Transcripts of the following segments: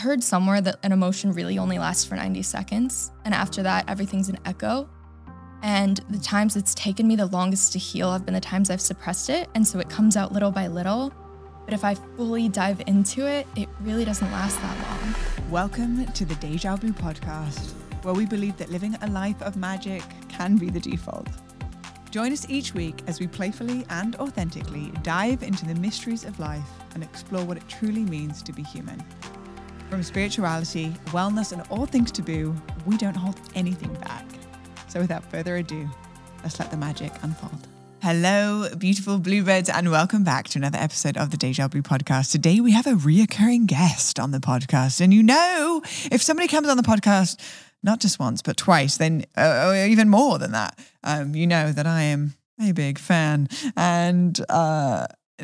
heard somewhere that an emotion really only lasts for 90 seconds. And after that, everything's an echo. And the times it's taken me the longest to heal have been the times I've suppressed it. And so it comes out little by little. But if I fully dive into it, it really doesn't last that long. Welcome to the Deja Blu podcast, where we believe that living a life of magic can be the default. Join us each week as we playfully and authentically dive into the mysteries of life and explore what it truly means to be human. From spirituality, wellness, and all things taboo, we don't hold anything back. So without further ado, let's let the magic unfold. Hello, beautiful bluebirds, and welcome back to another episode of the Deja Blu podcast. Today, we have a reoccurring guest on the podcast. And you know, if somebody comes on the podcast, not just once, but twice, then or even more than that, you know that I am a big fan. And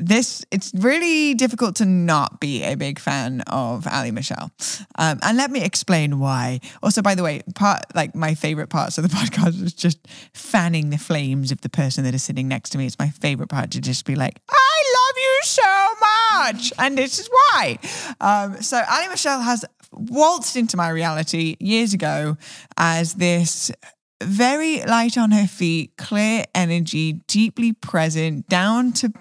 it's really difficult to not be a big fan of Allie Michelle. And let me explain why. Also, by the way, my favorite parts of the podcast is just fanning the flames of the person that is sitting next to me. It's my favorite part to just be like, I love you so much. And this is why. So Allie Michelle has waltzed into my reality years ago as this very light on her feet, clear energy, deeply present, down to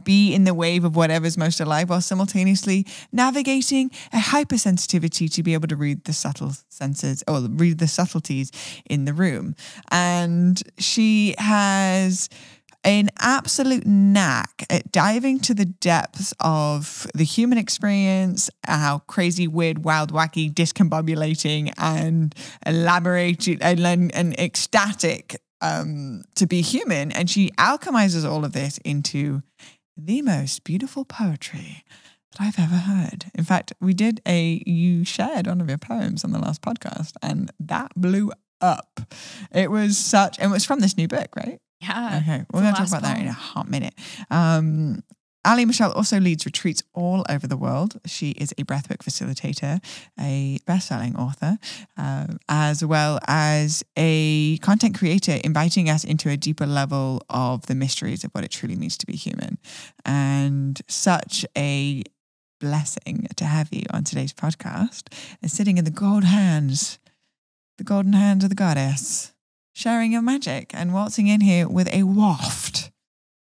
be in the wave of whatever's most alive, while simultaneously navigating a hypersensitivity to be able to read the subtle senses or read the subtleties in the room. And she has an absolute knack at diving to the depths of the human experience, how crazy, weird, wild, wacky, discombobulating, and elaborated and ecstatic to be human. And she alchemizes all of this into the most beautiful poetry that I've ever heard. In fact, you shared one of your poems on the last podcast, and that blew up. It was from this new book, right? Yeah. Okay, we're going to talk about that in a hot minute. Allie Michelle also leads retreats all over the world. She is a breathwork facilitator, a best-selling author, as well as a content creator, inviting us into a deeper level of the mysteries of what it truly means to be human. And such a blessing to have you on today's podcast and sitting in the golden hands of the goddess, sharing your magic and waltzing in here with a waft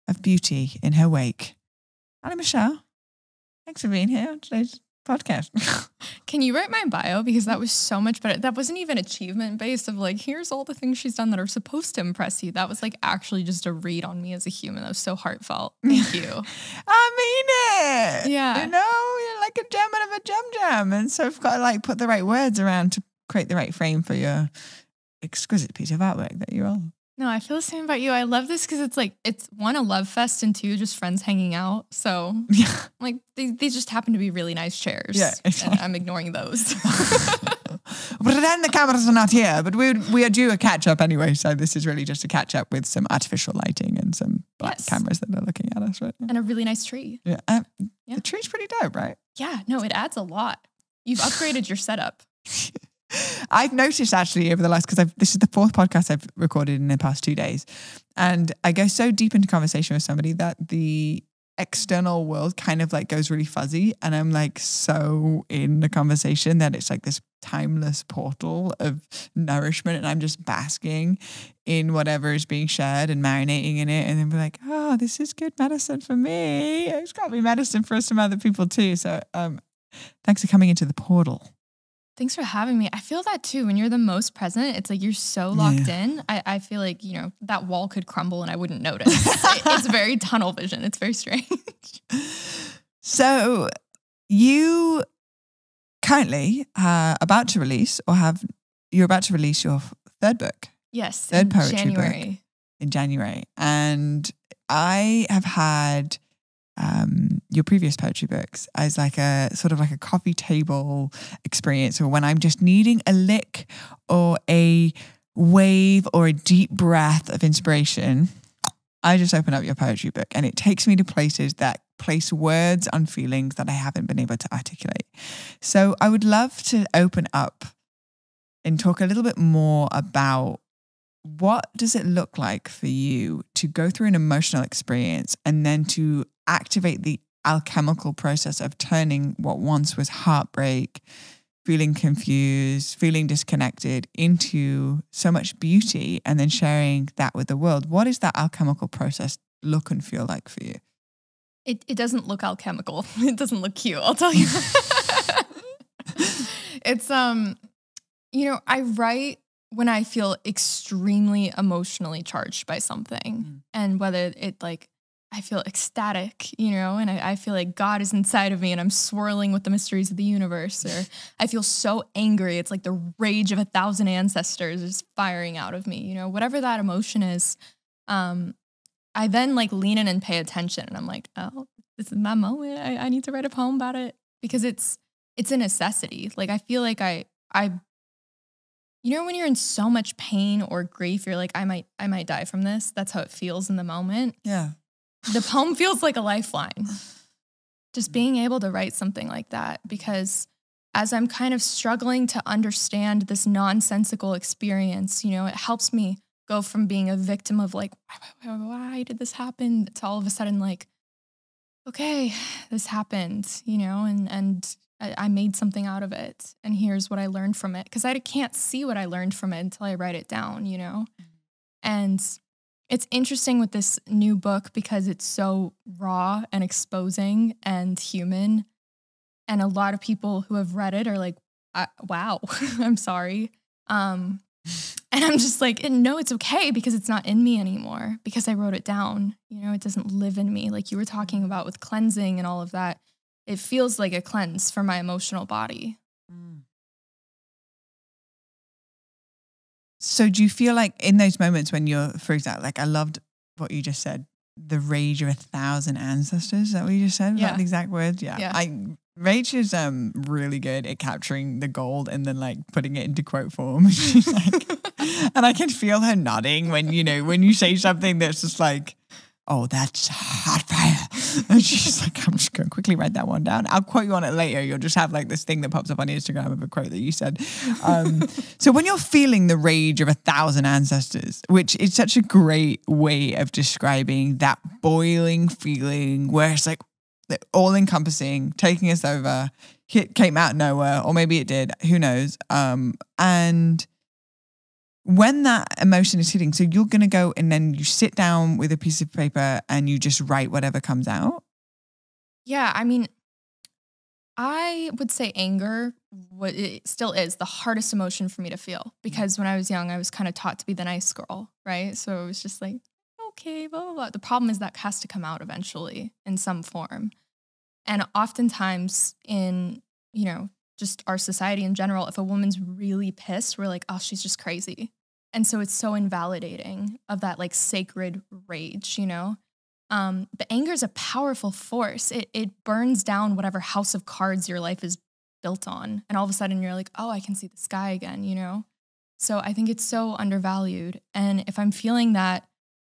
of beauty in her wake. Allie Michelle, thanks for being here on today's podcast. Can you write my bio? Because that was so much better. That wasn't even achievement based of like, here's all the things she's done that are supposed to impress you. That was like actually just a read on me as a human. That was so heartfelt. Thank you. I mean it. Yeah. You know, you're like a gem out of a jam. And so I've got to like put the right words around to create the right frame for your exquisite piece of artwork that you are. No, I feel the same about you. I love this because it's one, a love fest, and two, just friends hanging out. So like these just happen to be really nice chairs. Yeah, exactly. And I'm ignoring those. But then the cameras are not here, but we are due a catch up anyway. So this is really just a catch up with some artificial lighting and some black cameras that are looking at us right now. And a really nice tree. Yeah. The tree's pretty dope, right? Yeah, no, it adds a lot. You've upgraded your setup. I've noticed actually over the last, because this is the fourth podcast I've recorded in the past 2 days, and I go so deep into conversation with somebody that the external world kind of like goes really fuzzy, and I'm like so in the conversation that it's like this timeless portal of nourishment, and I'm just basking in whatever is being shared and marinating in it, and then be like, oh, this is good medicine for me. It's got to be medicine for some other people too. So thanks for coming into the portal. Thanks for having me. I feel that too. When you're the most present, it's like you're so locked in. I feel like, you know, that wall could crumble and I wouldn't notice. It's very tunnel vision. It's very strange. So you currently about to release you're about to release your third book. Yes. Third poetry book in January. And I have had your previous poetry books as like a sort of like a coffee table experience, or when I'm just needing a lick or a wave or a deep breath of inspiration, I just open up your poetry book and it takes me to places that place words on feelings that I haven't been able to articulate. So I would love to open up and talk a little bit more about what does it look like for you to go through an emotional experience and then to activate the alchemical process of turning what once was heartbreak, feeling confused, feeling disconnected, into so much beauty, and then sharing that with the world. What does that alchemical process look and feel like for you? It doesn't look alchemical. It doesn't look cute, I'll tell you. It's, I write when I feel extremely emotionally charged by something. And whether it I feel ecstatic, and I feel like God is inside of me and I'm swirling with the mysteries of the universe, or I feel so angry. It's like the rage of 1,000 ancestors is firing out of me, whatever that emotion is. I then lean in and pay attention, and I'm like, oh, this is my moment. I need to write a poem about it, because it's a necessity. I feel like I when you're in so much pain or grief, you're like, I might die from this. That's how it feels in the moment. Yeah. The poem feels like a lifeline. Just being able to write something like that, because as I'm kind of struggling to understand this nonsensical experience, it helps me go from being a victim of why did this happen, to all of a sudden okay, this happened, and I made something out of it, and here's what I learned from it. Because I can't see what I learned from it until I write it down, And it's interesting with this new book because it's so raw and exposing and human. And a lot of people who have read it are like, wow, I'm sorry. And I'm just like, no, it's okay, because it's not in me anymore, because I wrote it down. It doesn't live in me. Like you were talking about with cleansing and all of that. It feels like a cleanse for my emotional body. So do you feel like in those moments when you're, for example, I loved what you just said, the rage of 1,000 ancestors, is that what you just said? Yeah. That the exact words? Yeah. Rach is really good at capturing the gold and then putting it into quote form. She's and I can feel her nodding when you say something that's just oh, that's hot fire. And she's like, I'm just going to quickly write that one down. I'll quote you on it later. You'll just have this thing that pops up on Instagram of a quote that you said. So when you're feeling the rage of 1,000 ancestors, which is such a great way of describing that boiling feeling where it's all encompassing, taking us over, came out of nowhere, or maybe it did, who knows. And when that emotion is hitting, so you're going to go and then you sit down with a piece of paper and you just write whatever comes out? Yeah, I mean, I would say anger, it still is the hardest emotion for me to feel, because when I was young, I was kind of taught to be the nice girl, right? So it was just okay, blah, blah, blah. The problem is that has to come out eventually in some form. And oftentimes in, just our society in general, if a woman's really pissed, we're like, oh, she's just crazy. And so it's so invalidating of that sacred rage, But anger is a powerful force. It burns down whatever house of cards your life is built on. And all of a sudden you're like, oh, I can see the sky again, So I think it's so undervalued. And if I'm feeling that,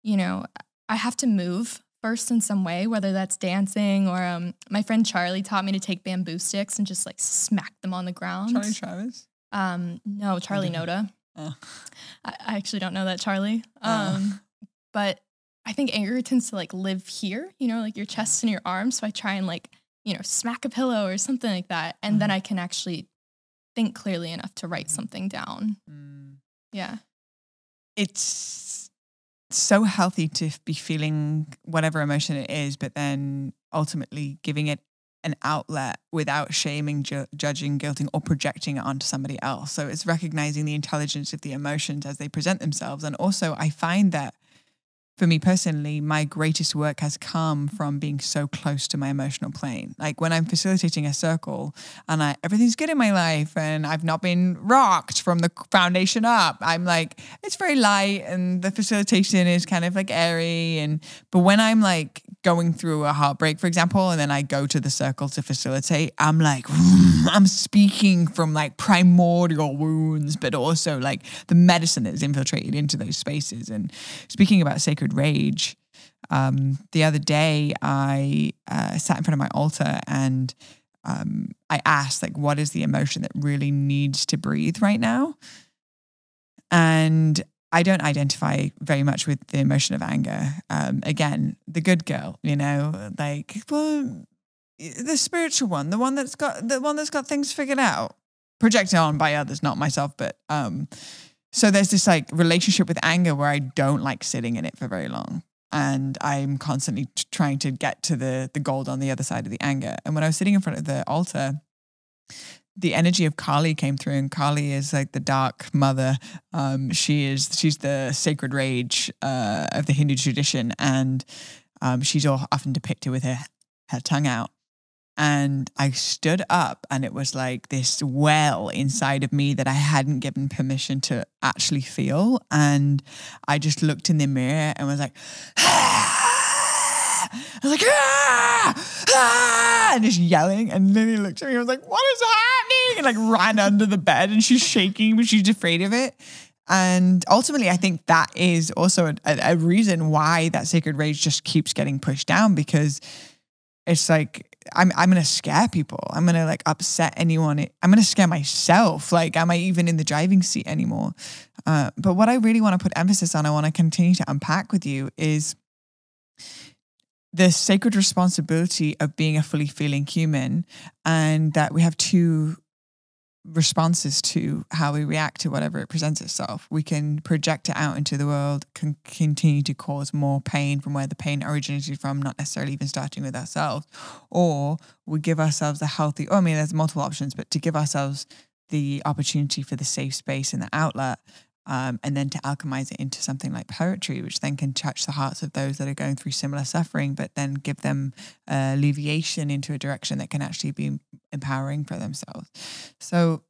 I have to move first in some way, whether that's dancing or my friend Charlie taught me to take bamboo sticks and just smack them on the ground. Charlie Travis? No, Charlie Noda. Oh. I actually don't know that Charlie. But I think anger tends to live here, your chest and your arms. So I try and smack a pillow or something like that. And then I can actually think clearly enough to write something down. Yeah. It's so healthy to be feeling whatever emotion it is, but then ultimately giving it an outlet without shaming, judging, guilting, or projecting it onto somebody else. So it's recognizing the intelligence of the emotions as they present themselves. And also I find that for me personally, my greatest work has come from being so close to my emotional plane. When I'm facilitating a circle and everything's good in my life and I've not been rocked from the foundation up, I'm it's very light and the facilitation is kind of airy. But when I'm going through a heartbreak, for example, and then I go to the circle to facilitate, I'm I'm speaking from primordial wounds, but also the medicine that is infiltrated into those spaces. And speaking about sacred rage, the other day I sat in front of my altar and I asked what is the emotion that really needs to breathe right now? And I don't identify very much with the emotion of anger. Again, the good girl, well, the spiritual one, the one that's got things figured out, projected on by others, not myself, but so there's this like relationship with anger where I don't like sitting in it for very long. And I'm constantly trying to get to the gold on the other side of the anger. And when I was sitting in front of the altar, the energy of Kali came through, and Kali is like the dark mother. She's the sacred rage of the Hindu tradition, and she's often depicted with her tongue out. And I stood up, and it was like this well inside of me that I hadn't given permission to actually feel. And I just looked in the mirror and was like, ah! I was like, ah! Ah! And just yelling. And Lily looked at me and was like, what is happening? And like ran under the bed, and she's shaking, but she's afraid of it. And ultimately, I think that is also a reason why that sacred rage just keeps getting pushed down, because it's like, I'm going to scare people. I'm going to like upset anyone. I'm going to scare myself. Like, am I even in the driving seat anymore? But what I really want to put emphasis on, I want to continue to unpack with you, is the sacred responsibility of being a fully feeling human, and that we have two responses to how we react to whatever it presents itself. We can project it out into the world, can continue to cause more pain from where the pain originated from, not necessarily even starting with ourselves, or we give ourselves a healthy, I mean, there's multiple options, but to give ourselves the opportunity for the safe space and the outlet, and then to alchemize it into something like poetry, which then can touch the hearts of those that are going through similar suffering, but then give them alleviation into a direction that can actually be empowering for themselves. So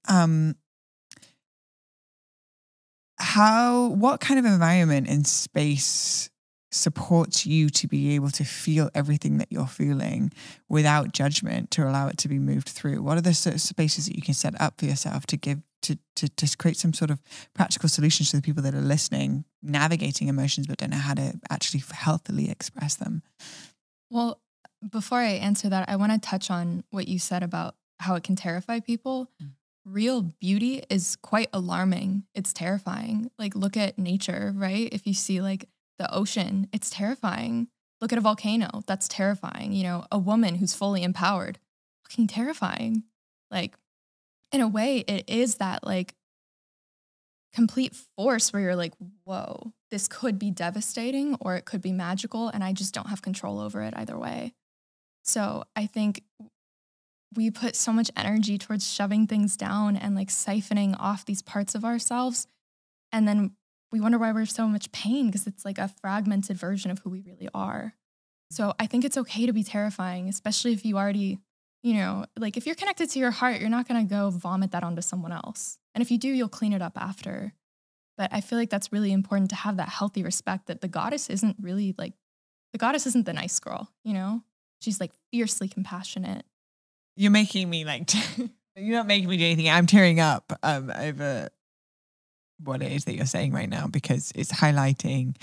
what kind of environment and space supports you to be able to feel everything that you're feeling without judgment, to allow it to be moved through? What are the sort of spaces that you can set up for yourself to give to create some sort of practical solutions to the people that are listening, navigating emotions but don't know how to actually healthily express them? Well, before I answer that, I want to touch on what you said about how it can terrify people. Real beauty is quite alarming. It's terrifying. Like, look at nature, right? If you see like the ocean, it's terrifying. Look at a volcano, that's terrifying. You know, a woman who's fully empowered, fucking terrifying. Like, in a way, it is that like complete force where you're like, whoa, this could be devastating or it could be magical, and I just don't have control over it either way. So I think we put so much energy towards shoving things down and like siphoning off these parts of ourselves. And then we wonder why we're so much pain, because it's like a fragmented version of who we really are. So I think it's okay to be terrifying, especially if you already, you know, like if you're connected to your heart, you're not going to go vomit that onto someone else. And if you do, you'll clean it up after. But I feel like that's really important to have that healthy respect that the goddess isn't really like, the goddess isn't the nice girl, you know? She's like fiercely compassionate. You're making me like, you're not making me do anything. I'm tearing up over what it is that you're saying right now, because it's highlighting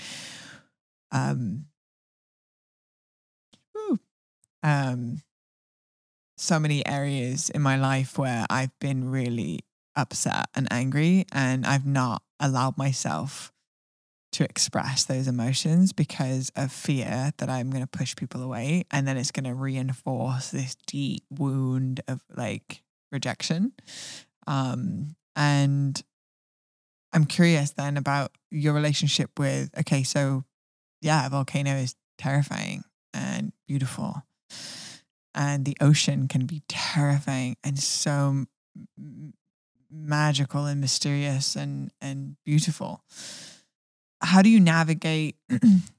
so many areas in my life where I've been really upset and angry, and I've not allowed myself to express those emotions because of fear that I'm going to push people away, and then it's going to reinforce this deep wound of like rejection. And I'm curious then about your relationship with, okay, so yeah, a volcano is terrifying and beautiful, and the ocean can be terrifying and so magical and mysterious and beautiful. How do you navigate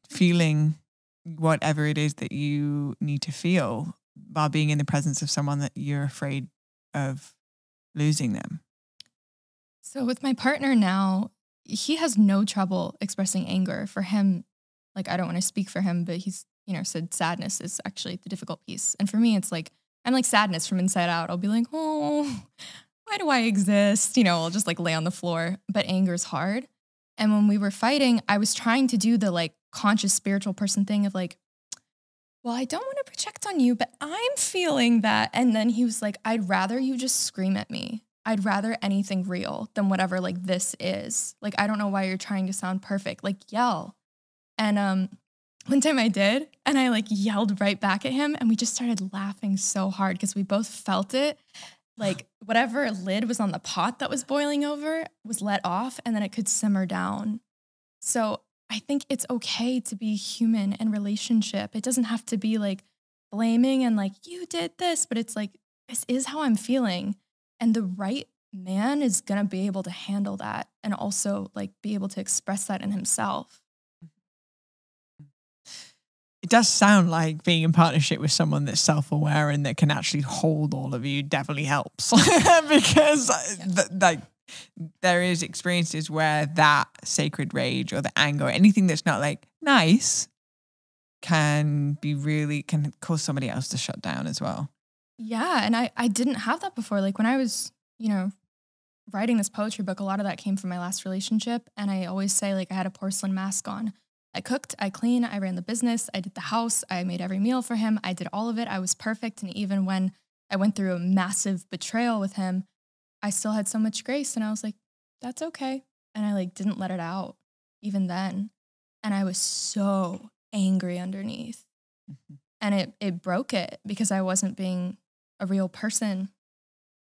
feeling whatever it is that you need to feel while being in the presence of someone that you're afraid of losing them? So with my partner now, he has no trouble expressing anger. For him, like, I don't want to speak for him, but he's, you know, said sadness is actually the difficult piece. And for me, it's like, I'm like sadness from inside out. I'll be like, oh, why do I exist? You know, I'll just like lay on the floor, but anger's hard. And when we were fighting, I was trying to do the like conscious spiritual person thing of like, well, I don't want to project on you, but I'm feeling that. And then he was like, I'd rather you just scream at me. I'd rather anything real than whatever like this is. Like, I don't know why you're trying to sound perfect. Like, yell. And one time I did, and I like yelled right back at him, and we just started laughing so hard because we both felt it. Like whatever lid was on the pot that was boiling over was let off, and then it could simmer down. So I think it's okay to be human in relationship. It doesn't have to be like blaming and like, you did this, but it's like, this is how I'm feeling. And the right man is going to be able to handle that and also like be able to express that in himself. It does sound like being in partnership with someone that's self-aware and that can actually hold all of you definitely helps. Because like there is experiences where that sacred rage or the anger or anything that's not like nice can cause somebody else to shut down as well. Yeah. And I didn't have that before. Like when I was, writing this poetry book, a lot of that came from my last relationship. And I always say like I had a porcelain mask on. I cooked, I cleaned, I ran the business, I did the house, I made every meal for him. I did all of it. I was perfect. And even when I went through a massive betrayal with him, I still had so much grace. And I was like, that's okay. And I like didn't let it out even then. And I was so angry underneath. Mm-hmm. And it broke it because I wasn't being a real person.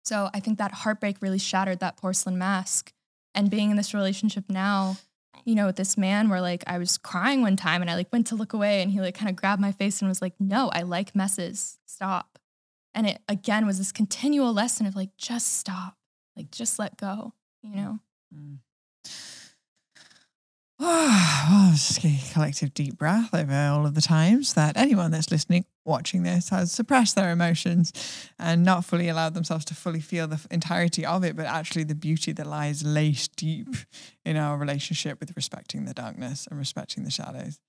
So I think that heartbreak really shattered that porcelain mask. And being in this relationship now, with this man where like I was crying one time and I like went to look away and he like kind of grabbed my face and was like, no, I like messes. Stop. And it again was this continual lesson of like, just stop, like just let go, Mm. Oh, just a collective deep breath over all of the times that anyone that's listening, watching this has suppressed their emotions and not fully allowed themselves to fully feel the entirety of it, but actually the beauty that lies laced deep in our relationship with respecting the darkness and respecting the shadows.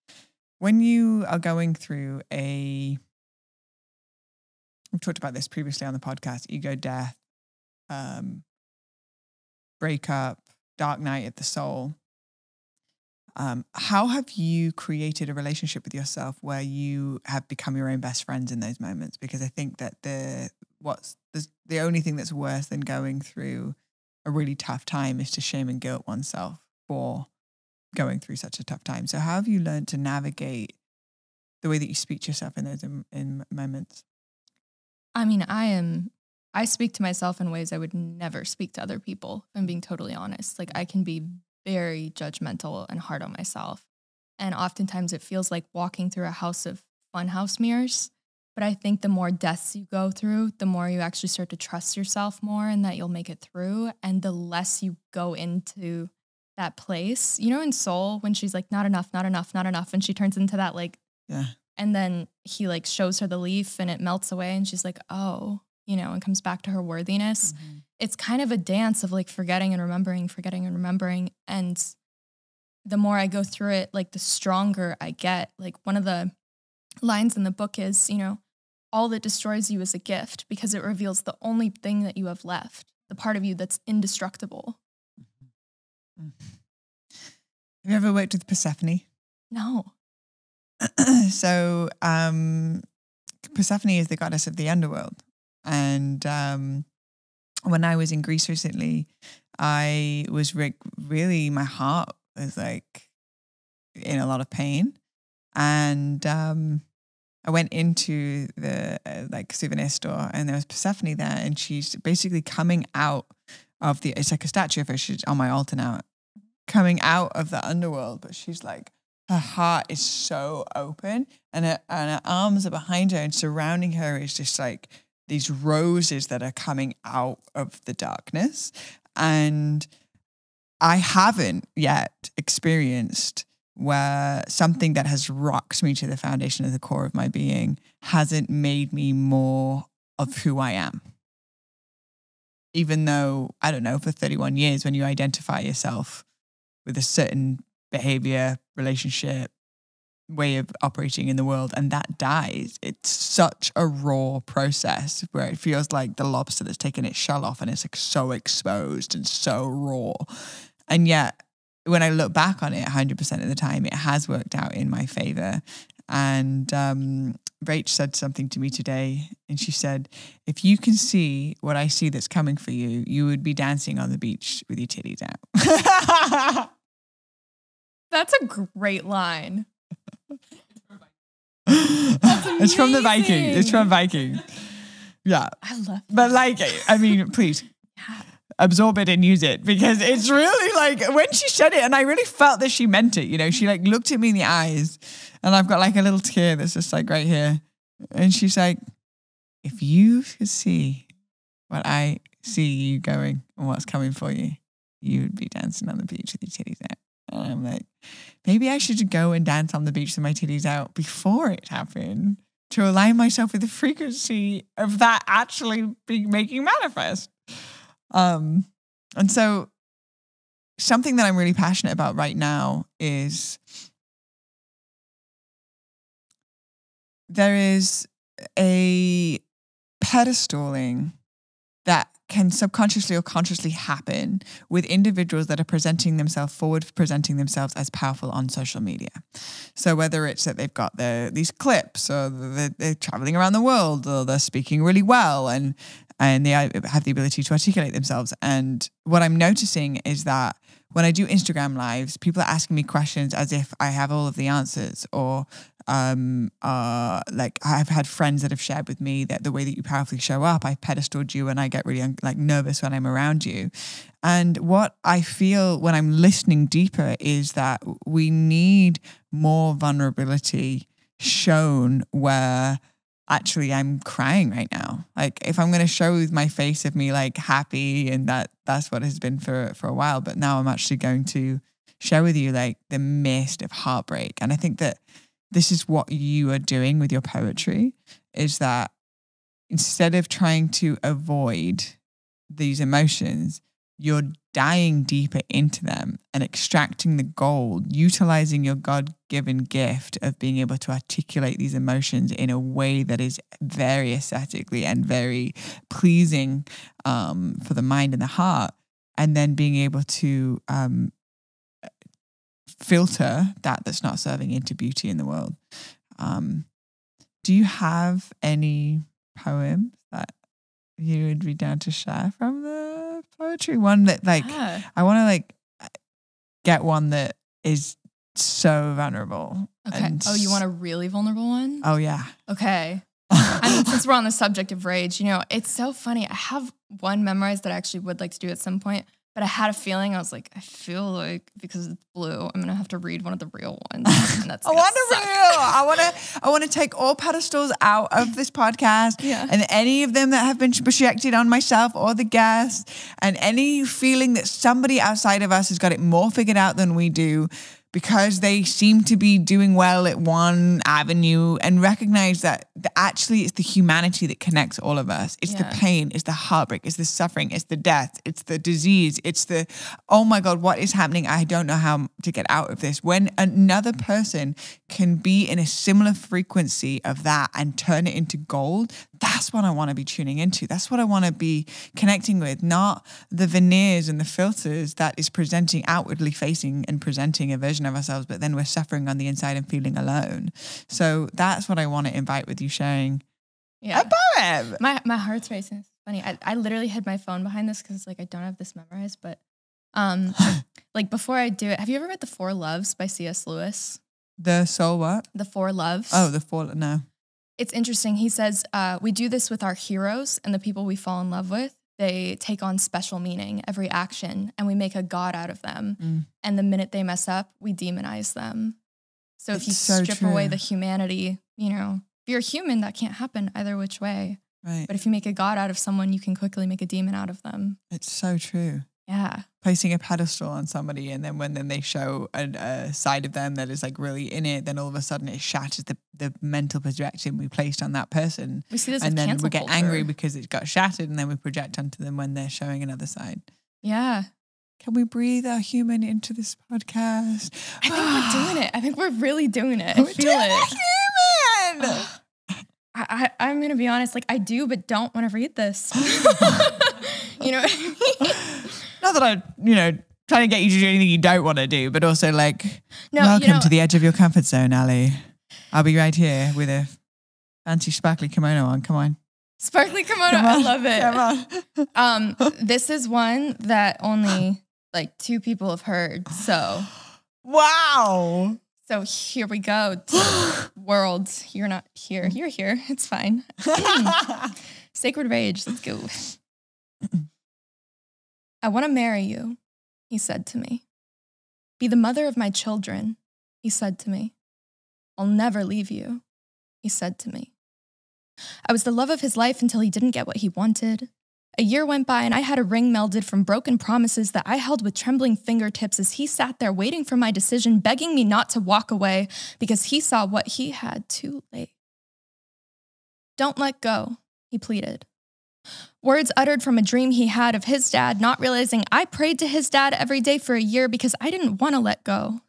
When you are going through we've talked about this previously on the podcast, ego death, breakup, dark night of the soul. How have you created a relationship with yourself where you have become your own best friends in those moments? Because I think that the only thing that's worse than going through a really tough time is to shame and guilt oneself for going through such a tough time. So how have you learned to navigate the way that you speak to yourself in those in moments? I mean, I speak to myself in ways I would never speak to other people, if I'm being totally honest. Like I can be very judgmental and hard on myself. And oftentimes it feels like walking through a house of funhouse mirrors. But I think the more deaths you go through, the more you actually start to trust yourself more and that you'll make it through. And the less you go into that place, in Soul, when she's like, not enough, not enough, not enough. And she turns into that like, yeah. And then he like shows her the leaf and it melts away and she's like, oh, and comes back to her worthiness. Mm-hmm. It's kind of a dance of like forgetting and remembering. And the more I go through it, like the stronger I get. Like one of the lines in the book is, all that destroys you is a gift because it reveals the only thing that you have left, the part of you that's indestructible. Mm-hmm. Have you ever worked with Persephone? No. So Persephone is the goddess of the underworld. And when I was in Greece recently, I was really, my heart was like in a lot of pain. And I went into the souvenir store and there was Persephone there and she's basically coming out of it's like a statue of her, she's on my altar now, coming out of the underworld, but she's like, her heart is so open and her arms are behind her and surrounding her is just like these roses that are coming out of the darkness. And I haven't yet experienced where something that has rocked me to the foundation of the core of my being hasn't made me more of who I am. Even though, I don't know, for 31 years, when you identify yourself with a certain behavior, relationship, way of operating in the world, and that dies, it's such a raw process where it feels like the lobster that's taken its shell off and it's like so exposed and so raw. And yet when I look back on it 100% of the time, it has worked out in my favor. And Rach said something to me today and she said, if you can see what I see that's coming for you, you would be dancing on the beach with your titties out. That's a great line. It's from the Viking. It's from Viking. Yeah. I love that. But like, I mean, please absorb it and use it, because it's really like when she said it, and I really felt that she meant it. You know, she like looked at me in the eyes, and I've got like a little tear that's just like right here. And she's like, if you could see what I see you going and what's coming for you, you would be dancing on the beach with your titties out. And I'm like, maybe I should go and dance on the beach with my titties out before it happened, to align myself with the frequency of that actually making manifest. And so something that I'm really passionate about right now is there is a pedestaling that can subconsciously or consciously happen with individuals that are presenting themselves as powerful on social media. So whether it's that they've got these clips, or they're traveling around the world, or they're speaking really well, and they have the ability to articulate themselves. And what I'm noticing is that when I do Instagram lives, people are asking me questions as if I have all of the answers, or like I've had friends that have shared with me that the way that you powerfully show up, I've pedestaled you and I get really nervous when I'm around you. And what I feel when I'm listening deeper is that we need more vulnerability shown where actually I'm crying right now. Like if I'm going to show with my face of me like happy, and that's what has been for a while, but now I'm actually going to share with you like the mist of heartbreak. And I think that this is what you are doing with your poetry, is that instead of trying to avoid these emotions, you're diving deeper into them and extracting the gold, utilizing your God-given gift of being able to articulate these emotions in a way that is very aesthetically and very pleasing for the mind and the heart, and then being able to filter that's not serving into beauty in the world. Do you have any poems that you would be down to share from the poetry? One that I want to get one that is so vulnerable. Okay. You want a really vulnerable one? Oh yeah. Okay. I mean, since we're on the subject of rage, it's so funny. I have one memorized that I actually would like to do at some point, but I had a feeling, I was like, I feel like because it's Blu, I'm going to have to read one of the real ones. And that's I want to take all pedestals out of this podcast, and any of them that have been projected on myself or the guest, and any feeling that somebody outside of us has got it more figured out than we do, because they seem to be doing well at one avenue, and recognize that actually it's the humanity that connects all of us. It's the pain, it's the heartbreak, it's the suffering, it's the death, it's the disease, it's the, oh my God, what is happening? I don't know how to get out of this. When another person can be in a similar frequency of that and turn it into gold, that's what I want to be tuning into. That's what I want to be connecting with, not the veneers and the filters that is presenting outwardly facing and presenting a version of ourselves, but then we're suffering on the inside and feeling alone. So that's what I want to invite with you sharing a poem. My heart's racing. It's funny. I literally hid my phone behind this because I don't have this memorized, but before I do it, have you ever read The Four Loves by C.S. Lewis? The soul what? The Four Loves. Oh, no. It's interesting. He says, we do this with our heroes and the people we fall in love with. They take on special meaning, every action, and we make a god out of them. And the minute they mess up, we demonize them. So if you strip away the humanity, if you're human, that can't happen either which way. Right. But if you make a god out of someone, you can quickly make a demon out of them. It's so true. Yeah. Placing a pedestal on somebody, and then when they show a side of them that is like really in it, then all of a sudden it shatters the mental projection we placed on that person. We see this and with then we get culture. angry because it got shattered, and then we project onto them when they're showing another side. Yeah. Can we breathe our human into this podcast? I think we're doing it. I think we're really doing it. I feel it. Human. I'm going to be honest, I do, but don't want to read this. You know what I mean? Not that I, trying to get you to do anything you don't want to do, but also welcome to the edge of your comfort zone, Allie. I'll be right here with a fancy sparkly kimono on. Come on. Sparkly kimono. I love it. Come on. This is one that only 2 people have heard. So. Wow. So here we go. World. You're not here. You're here. It's fine. Sacred rage. Let's go. I want to marry you, he said to me. Be the mother of my children, he said to me. I'll never leave you, he said to me. I was the love of his life until he didn't get what he wanted. A year went by and I had a ring melded from broken promises that I held with trembling fingertips as he sat there waiting for my decision, begging me not to walk away because he saw what he had too late. Don't let go, he pleaded. Words uttered from a dream he had of his dad, not realizing I prayed to his dad every day for a year because I didn't want to let go.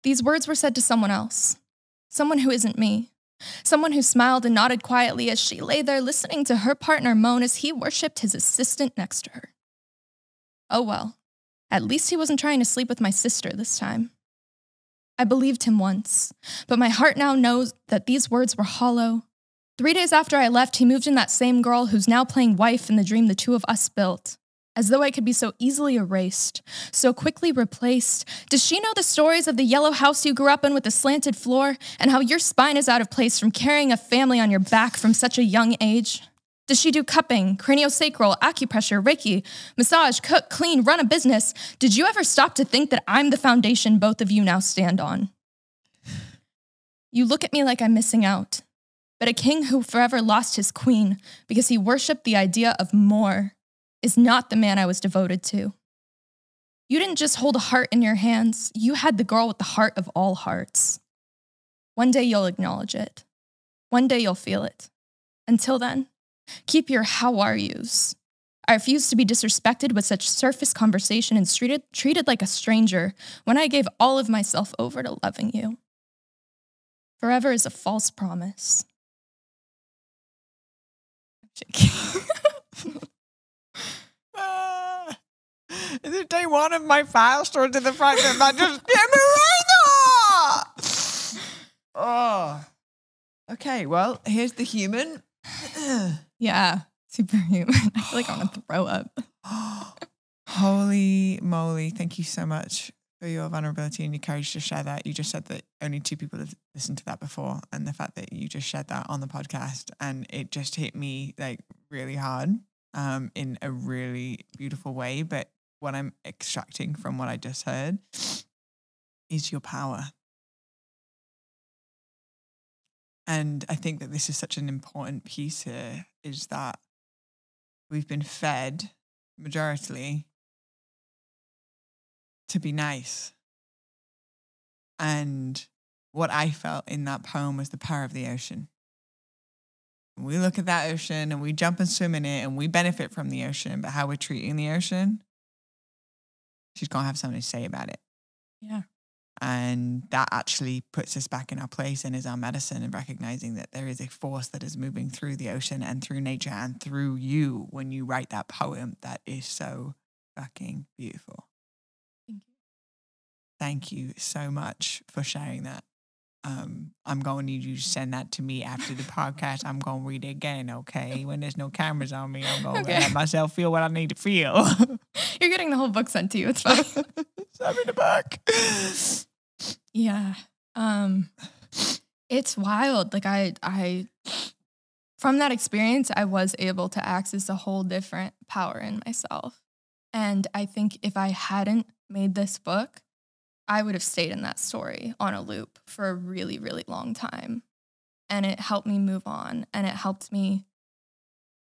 These words were said to someone else, someone who isn't me. Someone who smiled and nodded quietly as she lay there listening to her partner moan as he worshipped his assistant next to her. Oh well, at least he wasn't trying to sleep with my sister this time. I believed him once, but my heart now knows that these words were hollow. 3 days after I left, he moved in that same girl who's now playing wife in the dream the two of us built. As though I could be so easily erased, so quickly replaced. Does she know the stories of the yellow house you grew up in with the slanted floor and how your spine is out of place from carrying a family on your back from such a young age? Does she do cupping, craniosacral, acupressure, Reiki, massage, cook, clean, run a business? Did you ever stop to think that I'm the foundation both of you now stand on? You look at me like I'm missing out, but a king who forever lost his queen because he worshipped the idea of more is not the man I was devoted to. You didn't just hold a heart in your hands, you had the girl with the heart of all hearts. One day you'll acknowledge it. One day you'll feel it. Until then, keep your how are yous. I refuse to be disrespected with such surface conversation and treated like a stranger when I gave all of myself over to loving you. Forever is a false promise. Is it day one of my fast or to the fact that I just hit me right now? Oh. Okay, well, here's the human. Yeah, superhuman. I feel like I want to throw up. Holy moly. Thank you so much for your vulnerability and your courage to share that. You just said that only 2 people have listened to that before, and the fact that you just shared that on the podcast, and it just hit me like really hard in a really beautiful way. But what I'm extracting from what I just heard is your power. And I think that this is such an important piece here, is that we've been fed majority to be nice. And what I felt in that poem was the power of the ocean. We look at that ocean and we jump and swim in it and we benefit from the ocean, but how we're treating the ocean, she's going to have something to say about it. Yeah. And that actually puts us back in our place and is our medicine, and recognizing that there is a force that is moving through the ocean and through nature and through you when you write that poem. That is so fucking beautiful. Thank you. Thank you so much for sharing that. I'm going to need you to send that to me after the podcast. I'm going to read it again, okay? When there's no cameras on me, I'm going to let myself feel what I need to feel. You're getting the whole book sent to you. It's fine. Send me the book. Yeah. It's wild. Like I from that experience, I was able to access a whole different power in myself. And I think if I hadn't made this book, I would have stayed in that story on a loop for a really, really long time. And it helped me move on, and it helped me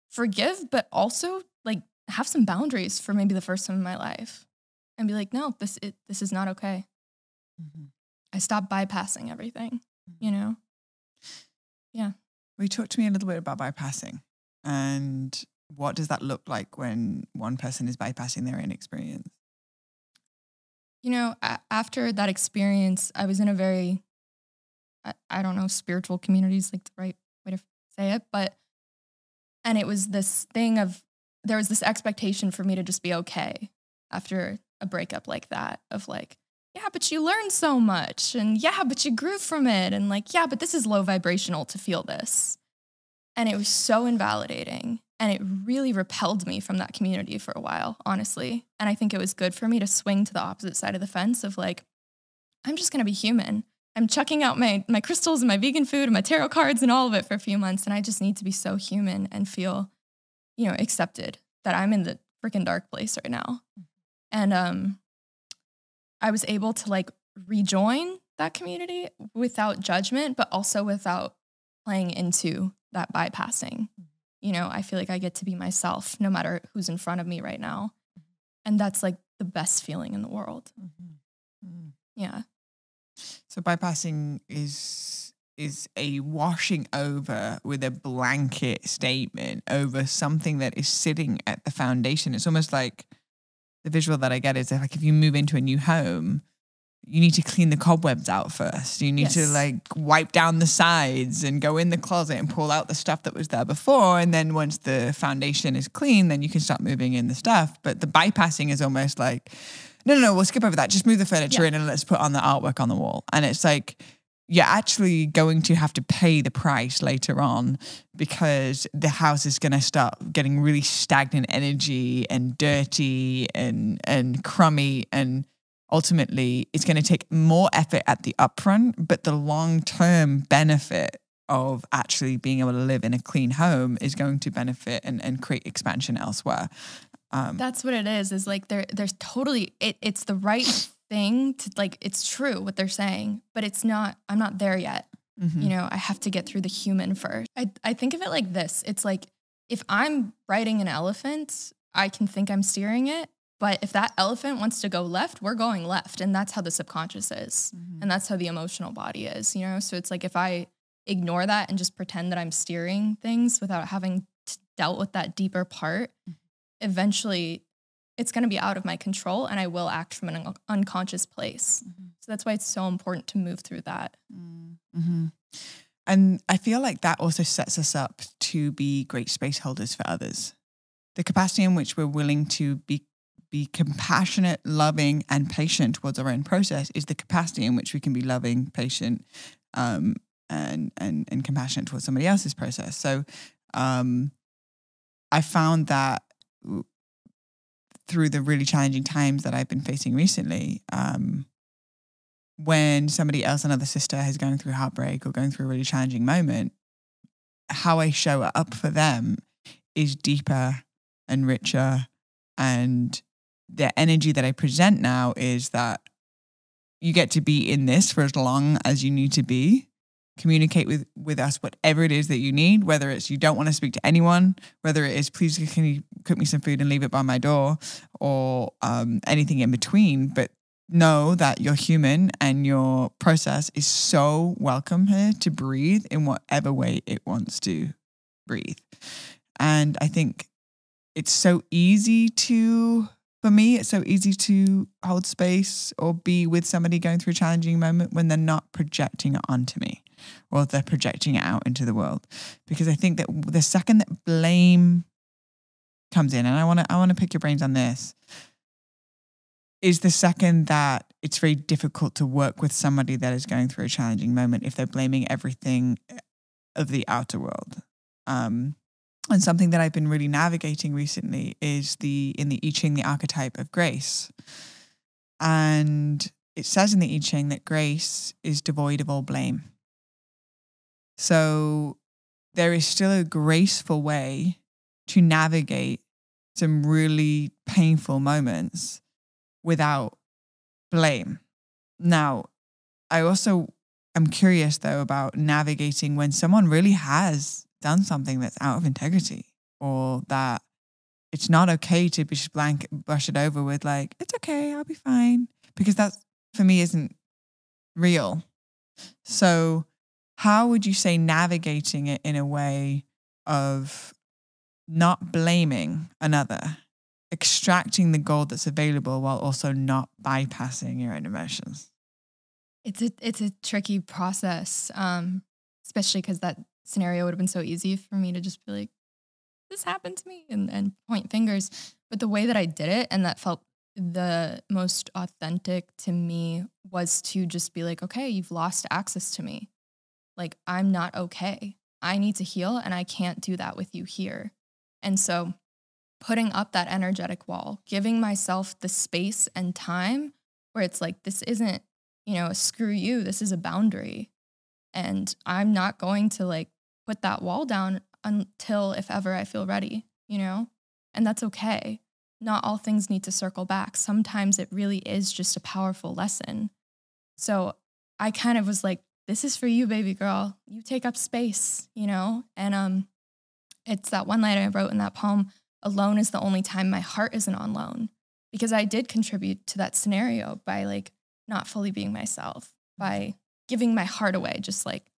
forgive, but also like have some boundaries for maybe the first time in my life and be like, no, this is not okay. Mm-hmm. I stopped bypassing everything, you know? Yeah. Will you talk to me a little bit about bypassing, and what does that look like when one person is bypassing their own experience? You know, after that experience, I was in a very, I don't know, spiritual community is like the right way to say it, and it was this thing of, there was this expectation for me to just be okay after a breakup like that, of like, yeah, but you learned so much, and yeah, but you grew from it, and like, yeah, but this is low vibrational to feel this. And it was so invalidating, and it really repelled me from that community for a while, honestly. And I think it was good for me to swing to the opposite side of the fence of like, I'm just going to be human. I'm chucking out my crystals and my vegan food and my tarot cards and all of it for a few months. And I just need to be so human and feel, accepted that I'm in the freaking dark place right now. And I was able to like rejoin that community without judgment, but also without playing into that bypassing. I feel like I get to be myself no matter who's in front of me right now. And that's like the best feeling in the world. Yeah. So bypassing is a washing over with a blanket statement over something that is sitting at the foundation. It's almost like the visual that I get is like if you move into a new home, you need to clean the cobwebs out first. You need to like wipe down the sides and go in the closet and pull out the stuff that was there before. And then once the foundation is clean, then you can start moving in the stuff. But the bypassing is almost like, no, we'll skip over that. Just move the furniture in and let's put on the artwork on the wall. And it's like, you're actually going to have to pay the price later on because the house is going to start getting really stagnant energy and dirty and crummy, and ultimately it's going to take more effort at the upfront, but the long-term benefit of actually being able to live in a clean home is going to benefit and create expansion elsewhere. That's what it is like there's totally, it's the right thing to like, it's true what they're saying, but it's not, I'm not there yet. I have to get through the human first. I think of it like this. It's like, if I'm riding an elephant, I can think I'm steering it. But if that elephant wants to go left, we're going left. And that's how the subconscious is. And that's how the emotional body is, So it's like if I ignore that and just pretend that I'm steering things without having dealt with that deeper part, eventually it's going to be out of my control and I will act from an unconscious place. So that's why it's so important to move through that. And I feel like that also sets us up to be great space holders for others. The capacity in which we're willing to be compassionate, loving, and patient towards our own process is the capacity in which we can be loving, patient, and compassionate towards somebody else's process. So I found that through the really challenging times that I've been facing recently, when somebody else, another sister, is going through heartbreak or going through a really challenging moment, how I show up for them is deeper and richer. And the energy that I present now is that you get to be in this for as long as you need to be. Communicate with us whatever it is that you need, whether it's you don't want to speak to anyone, whether it is please can you cook me some food and leave it by my door, or anything in between. But know that you're human and your process is so welcome here to breathe in whatever way it wants to breathe. And I think it's so easy for me, it's so easy to hold space or be with somebody going through a challenging moment when they're not projecting it onto me or they're projecting it out into the world. Because I think that the second that blame comes in, and I want to pick your brains on this, is the second that it's very difficult to work with somebody that is going through a challenging moment if they're blaming everything of the outer world. And something that I've been really navigating recently is in the I Ching, the archetype of grace. And it says in the I Ching that grace is devoid of all blame. So there is still a graceful way to navigate some really painful moments without blame. Now, I also am curious though about navigating when someone really has done something that's out of integrity, or that it's not okay to just brush it over with like, it's okay, I'll be fine. Because that for me isn't real. So how would you say navigating it in a way of not blaming another, extracting the gold that's available while also not bypassing your own emotions? It's a tricky process, especially because that scenario would have been so easy for me to just be like, this happened to me and point fingers. But the way that I did it and that felt the most authentic to me was to just be like, okay, you've lost access to me. Like, I'm not okay. I need to heal and I can't do that with you here. And so putting up that energetic wall, giving myself the space and time where it's like, this isn't screw you. This is a boundary. And I'm not going to like put that wall down until, if ever, I feel ready, and that's okay. Not all things need to circle back. Sometimes it really is just a powerful lesson. So I kind of was like, this is for you, baby girl. You take up space, and it's that one line I wrote in that poem, alone is the only time my heart isn't on loan, because I did contribute to that scenario by like not fully being myself, by giving my heart away, just like,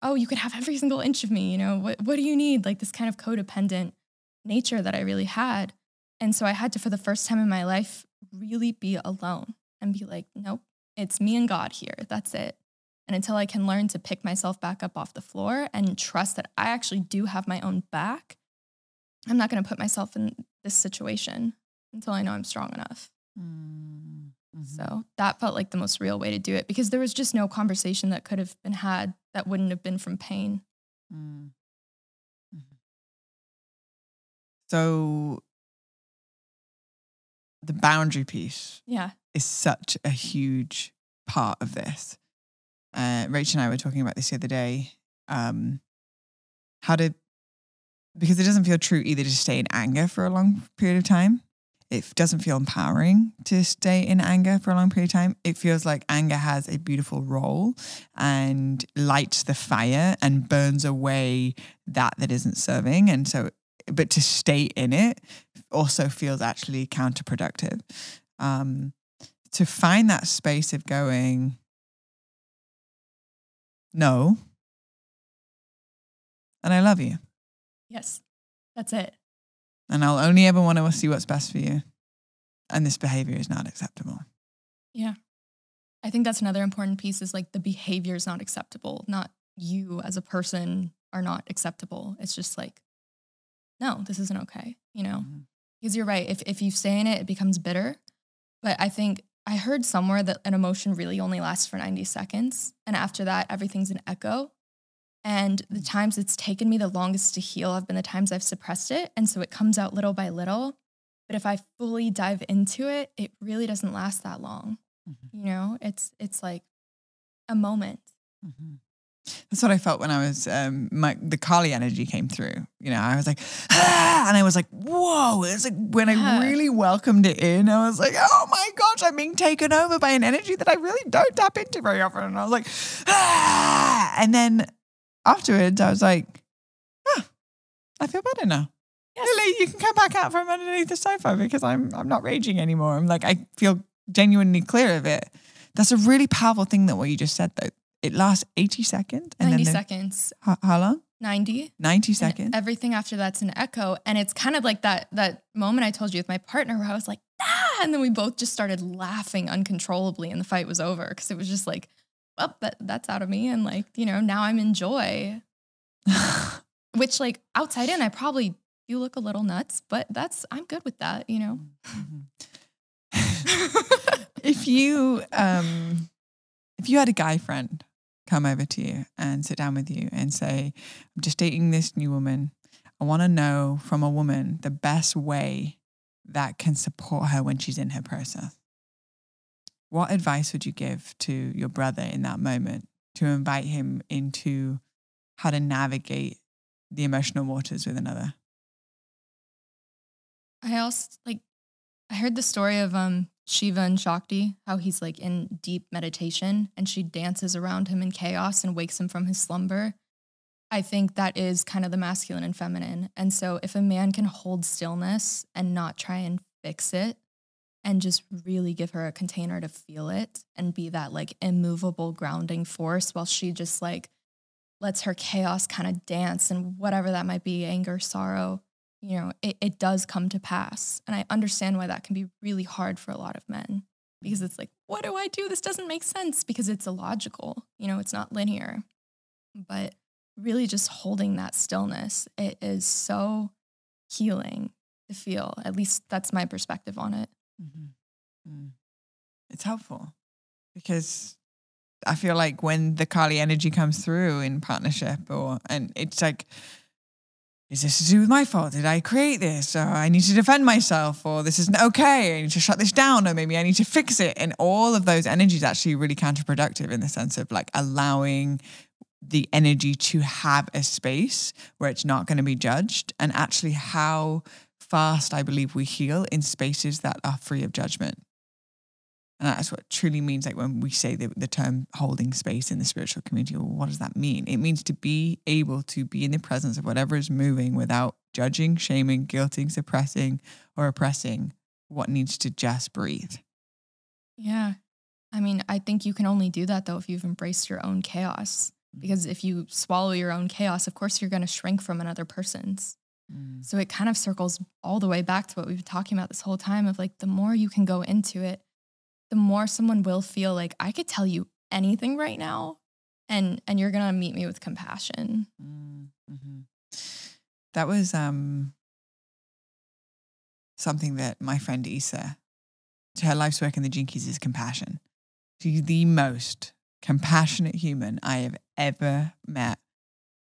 oh, you could have every single inch of me, what do you need? Like this kind of codependent nature that I really had. And so I had to, for the first time in my life, really be alone and be like, nope, it's me and God here. That's it. And until I can learn to pick myself back up off the floor and trust that I actually do have my own back, I'm not going to put myself in this situation until I know I'm strong enough. Mm-hmm. So that felt like the most real way to do it, because there was just no conversation that could have been had that wouldn't have been from pain. Mm-hmm. So the boundary piece is such a huge part of this. Rachel and I were talking about this the other day. Because it doesn't feel true either to stay in anger for a long period of time. It doesn't feel empowering to stay in anger for a long period of time. It feels like anger has a beautiful role and lights the fire and burns away that isn't serving. And so, but to stay in it also feels actually counterproductive. To find that space of going, no, and I love you. Yes, that's it. And I'll only ever want to see what's best for you. And this behavior is not acceptable. Yeah. I think that's another important piece, is like the behavior is not acceptable. Not you as a person are not acceptable. It's just like, no, this isn't okay, Mm-hmm. Because you're right. If you stay in it, it becomes bitter. But I think I heard somewhere that an emotion really only lasts for 90 seconds. And after that, everything's an echo. And the times it's taken me the longest to heal have been the times I've suppressed it. And so it comes out little by little. But if I fully dive into it, it really doesn't last that long. Mm-hmm. It's like a moment. Mm-hmm. That's what I felt when I was, the Kali energy came through. I was like, and I was like, whoa. It's like when I really welcomed it in, I was like, oh my gosh, I'm being taken over by an energy that I really don't tap into very often. And I was like, and then afterwards, I was like, I feel better now. Yes. Lily, you can come back out from underneath the sofa, because I'm not raging anymore. I'm like, I feel genuinely clear of it. That's a really powerful thing, that what you just said, though. It lasts 80 seconds. And 90 seconds. How long? 90. 90 seconds. And everything after that's an echo. And it's kind of like that moment I told you with my partner, where I was like, ah! And then we both just started laughing uncontrollably, and the fight was over, because it was just like, well, that's out of me. And like, now I'm in joy. Which like outside in, I probably do look a little nuts, but I'm good with that, Mm-hmm. If you had a guy friend come over to you and sit down with you and say, I'm just dating this new woman. I want to know from a woman the best way that can support her when she's in her process. What advice would you give to your brother in that moment to invite him into how to navigate the emotional waters with another? I heard the story of Shiva and Shakti, how he's like in deep meditation and she dances around him in chaos and wakes him from his slumber. I think that is kind of the masculine and feminine. And so if a man can hold stillness and not try and fix it, and just really give her a container to feel it and be that like immovable grounding force, while she just like lets her chaos kind of dance, and whatever that might be, anger, sorrow, it does come to pass. And I understand why that can be really hard for a lot of men, because it's like, what do I do? This doesn't make sense, because it's illogical, it's not linear. But really just holding that stillness, it is so healing to feel. At least that's my perspective on it. Mm-hmm. Mm. It's helpful, because I feel like when the Kali energy comes through in partnership, and it's like, is this to do with my fault? Did I create this? Or I need to defend myself, or this isn't okay. I need to shut this down, or maybe I need to fix it. And all of those energies actually really counterproductive in the sense of like allowing the energy to have a space where it's not going to be judged, and actually how fast I believe we heal in spaces that are free of judgment. And that's what truly means, like when we say the term holding space in the spiritual community, well, what does that mean? It means to be able to be in the presence of whatever is moving without judging, shaming, guilting, suppressing, or oppressing what needs to just breathe. Yeah. I mean, I think you can only do that though if you've embraced your own chaos. Because if you swallow your own chaos, of course you're going to shrink from another person's. So it kind of circles all the way back to what we've been talking about this whole time of like, the more you can go into it, the more someone will feel like, I could tell you anything right now and you're going to meet me with compassion. Mm-hmm. That was something that my friend Issa, her life's work in the Jinkies is compassion. She's the most compassionate human I have ever met.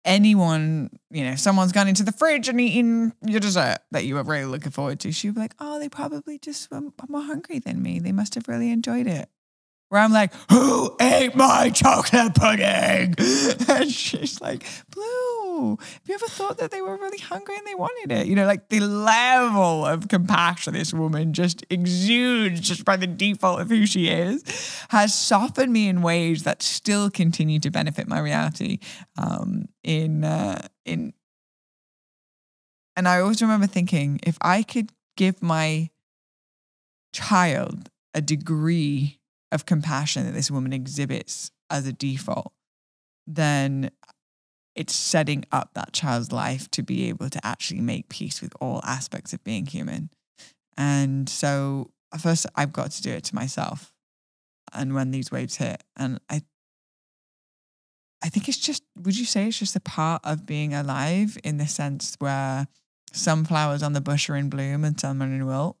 Anyone, if someone's gone into the fridge and eaten your dessert that you were really looking forward to, she'd be like, oh, they probably just were more hungry than me. They must have really enjoyed it. Where I'm like, who ate my chocolate pudding? And she's like, Blue, have you ever thought that they were really hungry and they wanted it? Like the level of compassion this woman just exudes just by the default of who she is has softened me in ways that still continue to benefit my reality. And I always remember thinking, if I could give my child a degree of compassion that this woman exhibits as a default, then it's setting up that child's life to be able to actually make peace with all aspects of being human. And so first I've got to do it to myself. And when these waves hit, and I think it's just, would you say it's just a part of being alive in the sense where some flowers on the bush are in bloom and some are in wilt?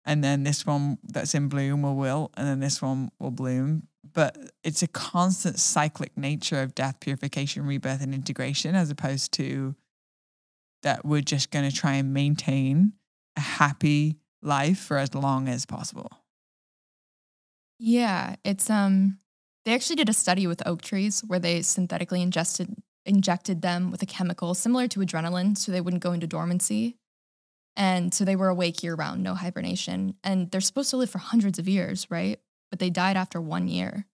And then this one that's in bloom will wilt, and then this one will bloom. But it's a constant cyclic nature of death, purification, rebirth, and integration, as opposed to that we're just going to try and maintain a happy life for as long as possible. Yeah, it's they actually did a study with oak trees where they synthetically injected them with a chemical similar to adrenaline so they wouldn't go into dormancy. And so they were awake year round, no hibernation. And they're supposed to live for hundreds of years, right? But they died after 1 year.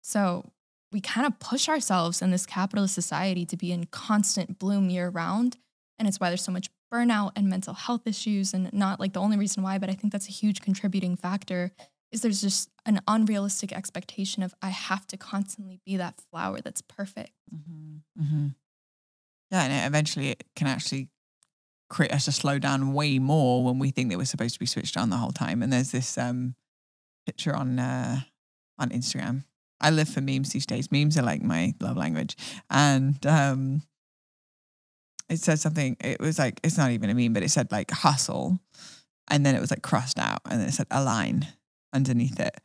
So we kind of push ourselves in this capitalist society to be in constant bloom year round. And it's why there's so much burnout and mental health issues, and not like the only reason why, but I think that's a huge contributing factor is there's just an unrealistic expectation of I have to constantly be that flower that's perfect. Mm-hmm. Mm-hmm. Yeah, and eventually it can actually create us to slow down way more when we think that we're supposed to be switched on the whole time. And there's this picture on Instagram. I live for memes these days. Memes are like my love language. And it said something, it was like, it's not even a meme, but it said like hustle. And then it was like crossed out. And then it said align underneath it.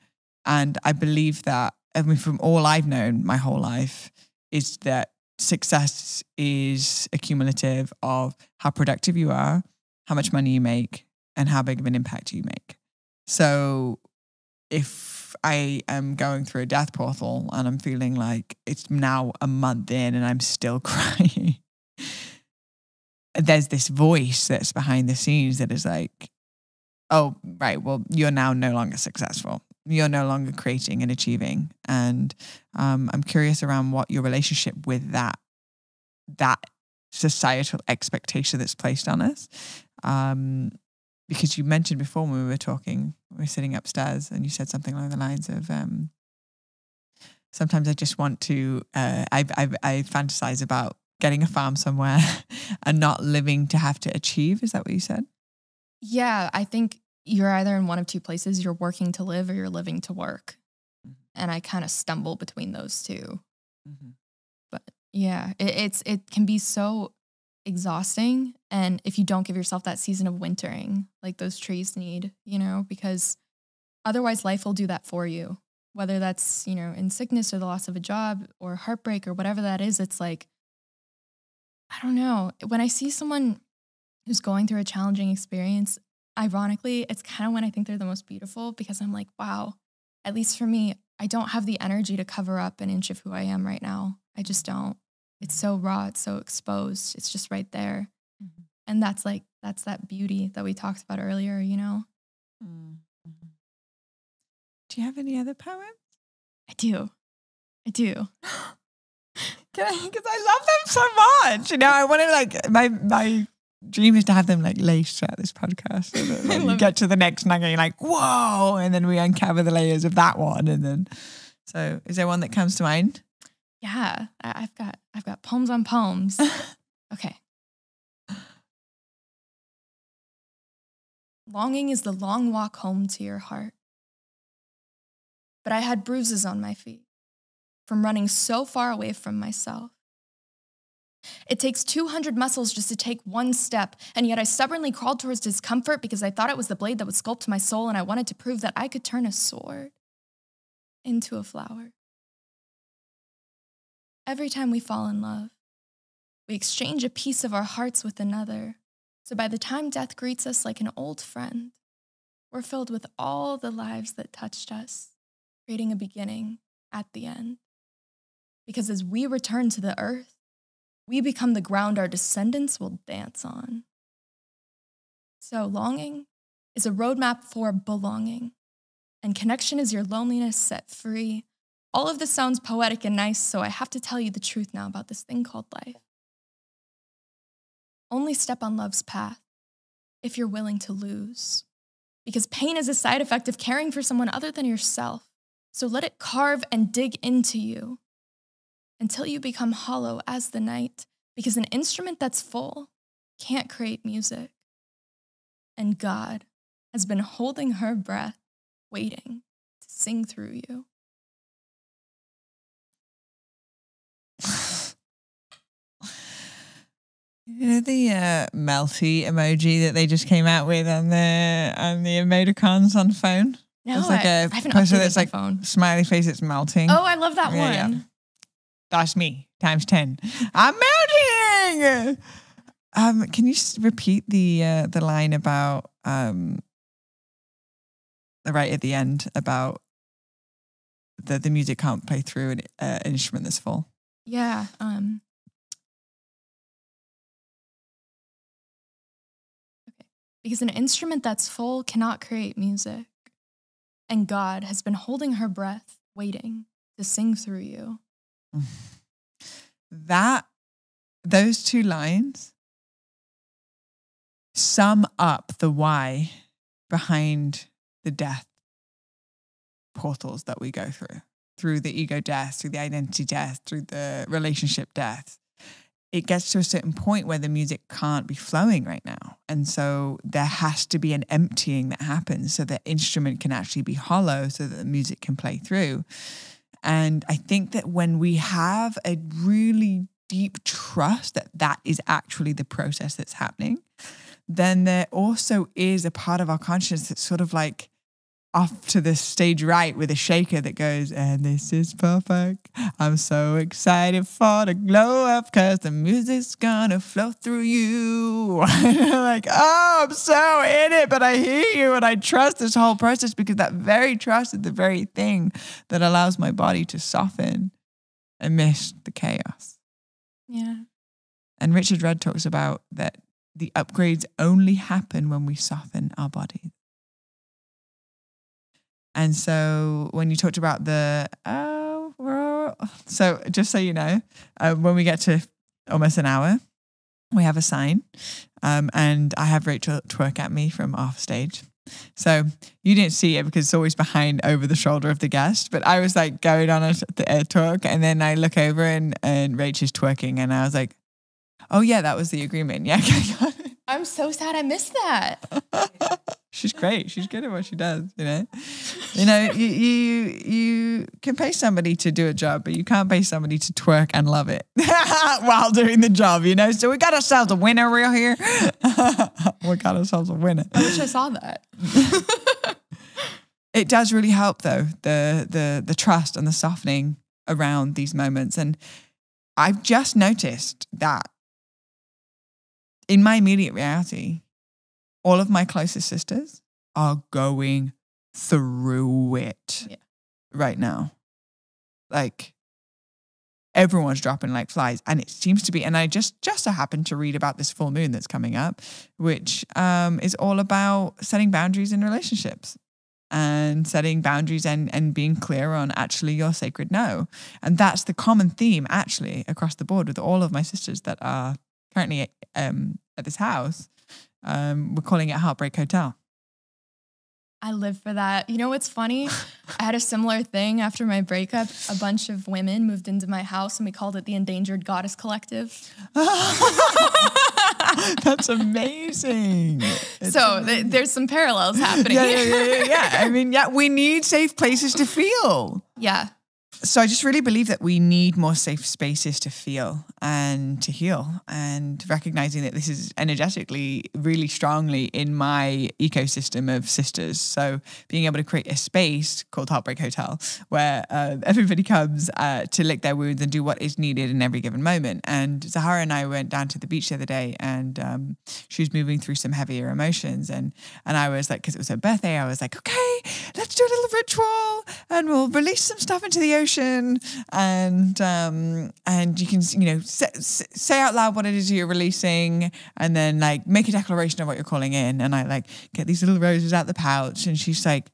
And I believe that, from all I've known my whole life, is that success is accumulative of how productive you are, how much money you make, and how big of an impact you make. So if I am going through a death portal and I'm feeling like it's now a month in and I'm still crying, there's this voice that's behind the scenes that is like, oh, right, well, you're now no longer successful. You're no longer creating and achieving. And I'm curious around what your relationship with that societal expectation that's placed on us. Because you mentioned before when we were talking, we were sitting upstairs and you said something along the lines of, sometimes I just want to, I fantasize about getting a farm somewhere and not living to have to achieve. Is that what you said? Yeah, I think you're either in one of two places. You're working to live or you're living to work. Mm-hmm. And I kind of stumble between those two. Mm-hmm. But yeah, it can be so exhausting. And if you don't give yourself that season of wintering, like those trees need, because otherwise life will do that for you. Whether that's, in sickness or the loss of a job or heartbreak or whatever that is, it's like, I don't know. When I see someone who's going through a challenging experience, ironically, it's kind of when I think they're the most beautiful, because I'm like, wow, at least for me, I don't have the energy to cover up an inch of who I am right now. I just don't. It's so raw. It's so exposed. It's just right there. Mm-hmm. And that's that beauty that we talked about earlier, you know? Mm-hmm. Do you have any other poems? I do. Because I love them so much. You know, I want to like, my dream is to have them like laced throughout this podcast. So that when you get to the next nugget, you're like, whoa. And then we uncover the layers of that one. And then, so is there one that comes to mind? Yeah, I've got poems on poems. Okay. Longing is the long walk home to your heart. But I had bruises on my feet from running so far away from myself. It takes 200 muscles just to take one step, and yet I stubbornly crawled towards discomfort because I thought it was the blade that would sculpt my soul, and I wanted to prove that I could turn a sword into a flower. Every time we fall in love, we exchange a piece of our hearts with another, so by the time death greets us like an old friend, we're filled with all the lives that touched us, creating a beginning at the end. Because as we return to the earth, we become the ground our descendants will dance on. So longing is a roadmap for belonging, and connection is your loneliness set free. All of this sounds poetic and nice, so I have to tell you the truth now about this thing called life. Only step on love's path if you're willing to lose, because pain is a side effect of caring for someone other than yourself. So let it carve and dig into you until you become hollow as the night, because an instrument that's full can't create music. And God has been holding her breath, waiting to sing through you. You know the melty emoji that they just came out with on the emoticons on phone? No, it's like I haven't updated my phone. Smiley face, it's melting. Oh, I love that one. Yeah. That's me, times 10. I'm melting! Can you repeat the line about, right at the end, about the music can't play through an instrument that's full? Yeah. Okay. Because an instrument that's full cannot create music. And God has been holding her breath, waiting to sing through you. Those two lines sum up the why behind the death portals that we go through the ego death, through the identity death, through the relationship death. It gets to a certain point where the music can't be flowing right now. And so there has to be an emptying that happens so the instrument can actually be hollow so that the music can play through. And I think that when we have a really deep trust that that is actually the process that's happening, then there also is a part of our consciousness that's sort of like off to the stage right with a shaker that goes, and this is perfect. I'm so excited for the glow up because the music's gonna flow through you. Like, oh, I'm so in it, but I hear you and I trust this whole process because that very trust is the very thing that allows my body to soften amidst the chaos. Yeah. And Richard Rudd talks about that the upgrades only happen when we soften our bodies. And so when you talked about so just so you know, when we get to almost an hour, we have a sign and I have Rachel twerk at me from off stage. So you didn't see it because it's always behind over the shoulder of the guest, but I was like going on a twerk and then I look over and Rach is twerking and I was like, oh yeah, that was the agreement. Yeah, I'm so sad I missed that. She's great. She's good at what she does, you know. You can pay somebody to do a job, but you can't pay somebody to twerk and love it while doing the job, you know. So we got ourselves a winner real here. We got ourselves a winner. I wish I saw that. It does really help though, the trust and the softening around these moments. And I've just noticed that in my immediate reality, all of my closest sisters are going through it right now. Like, everyone's dropping like flies, and it seems to be, and I just so happened to read about this full moon that's coming up, which is all about setting boundaries in relationships and setting boundaries and being clear on actually your sacred no. And that's the common theme actually across the board with all of my sisters that are currently at this house. We're calling it Heartbreak Hotel. I live for that. You know what's funny? I had a similar thing after my breakup. A bunch of women moved into my house and we called it the Endangered Goddess Collective. That's amazing. There's some parallels happening. Yeah. I mean, we need safe places to feel. Yeah. So I just really believe that we need more safe spaces to feel and to heal, and recognizing that this is energetically really strongly in my ecosystem of sisters. So being able to create a space called Heartbreak Hotel where everybody comes to lick their wounds and do what is needed in every given moment. And Zahara and I went down to the beach the other day, and she was moving through some heavier emotions. And I was like, because it was her birthday, I was like, okay, let's do a little ritual and we'll release some stuff into the ocean. And you can, say out loud what it is you're releasing, and then like make a declaration of what you're calling in. And I like get these little roses out the pouch, and she's like,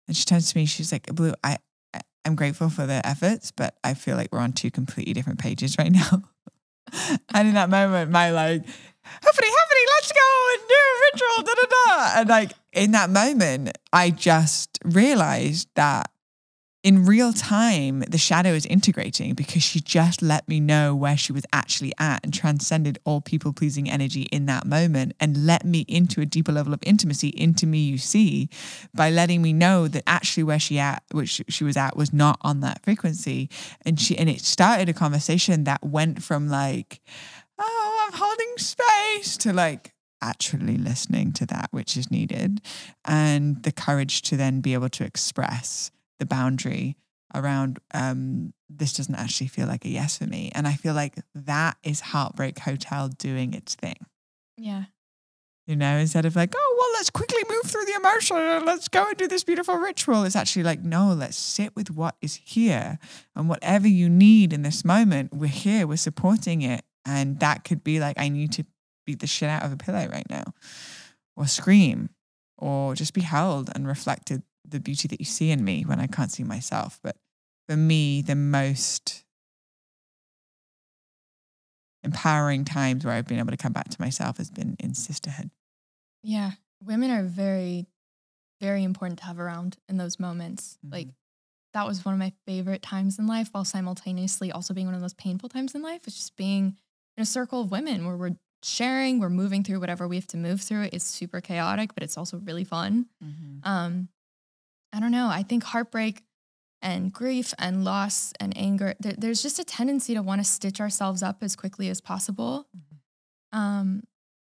and she turns to me, she's like, Blu, I'm grateful for the efforts, but I feel like we're on two completely different pages right now. And in that moment, my like, happy, let's go and do a ritual, da da da. And like in that moment, I just realized that in real time, the shadow is integrating, because she just let me know where she was actually at and transcended all people-pleasing energy in that moment and let me into a deeper level of intimacy into me, you see, by letting me know that actually where she was at was not on that frequency. And it started a conversation that went from like, oh, I'm holding space, to like actually listening to that which is needed, and the courage to then be able to express the boundary around this doesn't actually feel like a yes for me. And I feel like that is Heartbreak Hotel doing its thing. Yeah. Instead of like, oh, well, let's quickly move through the emotion and let's go and do this beautiful ritual. It's actually like, no, let's sit with what is here, and whatever you need in this moment, we're here, we're supporting it. And that could be like, I need to beat the shit out of a pillow right now, or scream, or just be held and reflected the beauty that you see in me when I can't see myself. But for me, the most empowering times where I've been able to come back to myself has been in sisterhood. Yeah. Women are very, very important to have around in those moments. Mm-hmm. Like, that was one of my favorite times in life, while simultaneously also being one of those painful times in life. It's just being in a circle of women where we're sharing, we're moving through whatever we have to move through. It's super chaotic, but it's also really fun. Mm-hmm. I don't know. I think heartbreak and grief and loss and anger, there's just a tendency to want to stitch ourselves up as quickly as possible. Mm-hmm.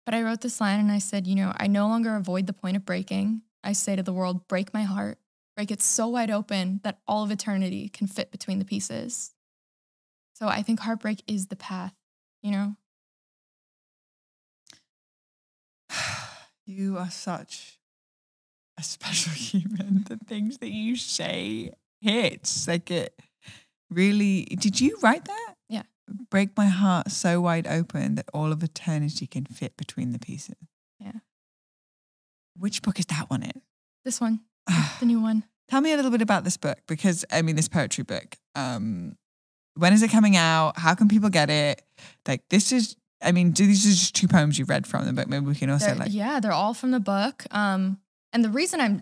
But I wrote this line and I said, I no longer avoid the point of breaking. I say to the world, break my heart, break it so wide open that all of eternity can fit between the pieces. So I think heartbreak is the path, You are such a special human. The things that you say hits. Like, it really, did you write that? Yeah. Break my heart so wide open that all of eternity can fit between the pieces. Yeah. Which book is that one in? This one, the new one. Tell me a little bit about this book, because this poetry book. When is it coming out? How can people get it? Like, these are just two poems you read from the book. Maybe we can also they're all from the book. And the reason I'm,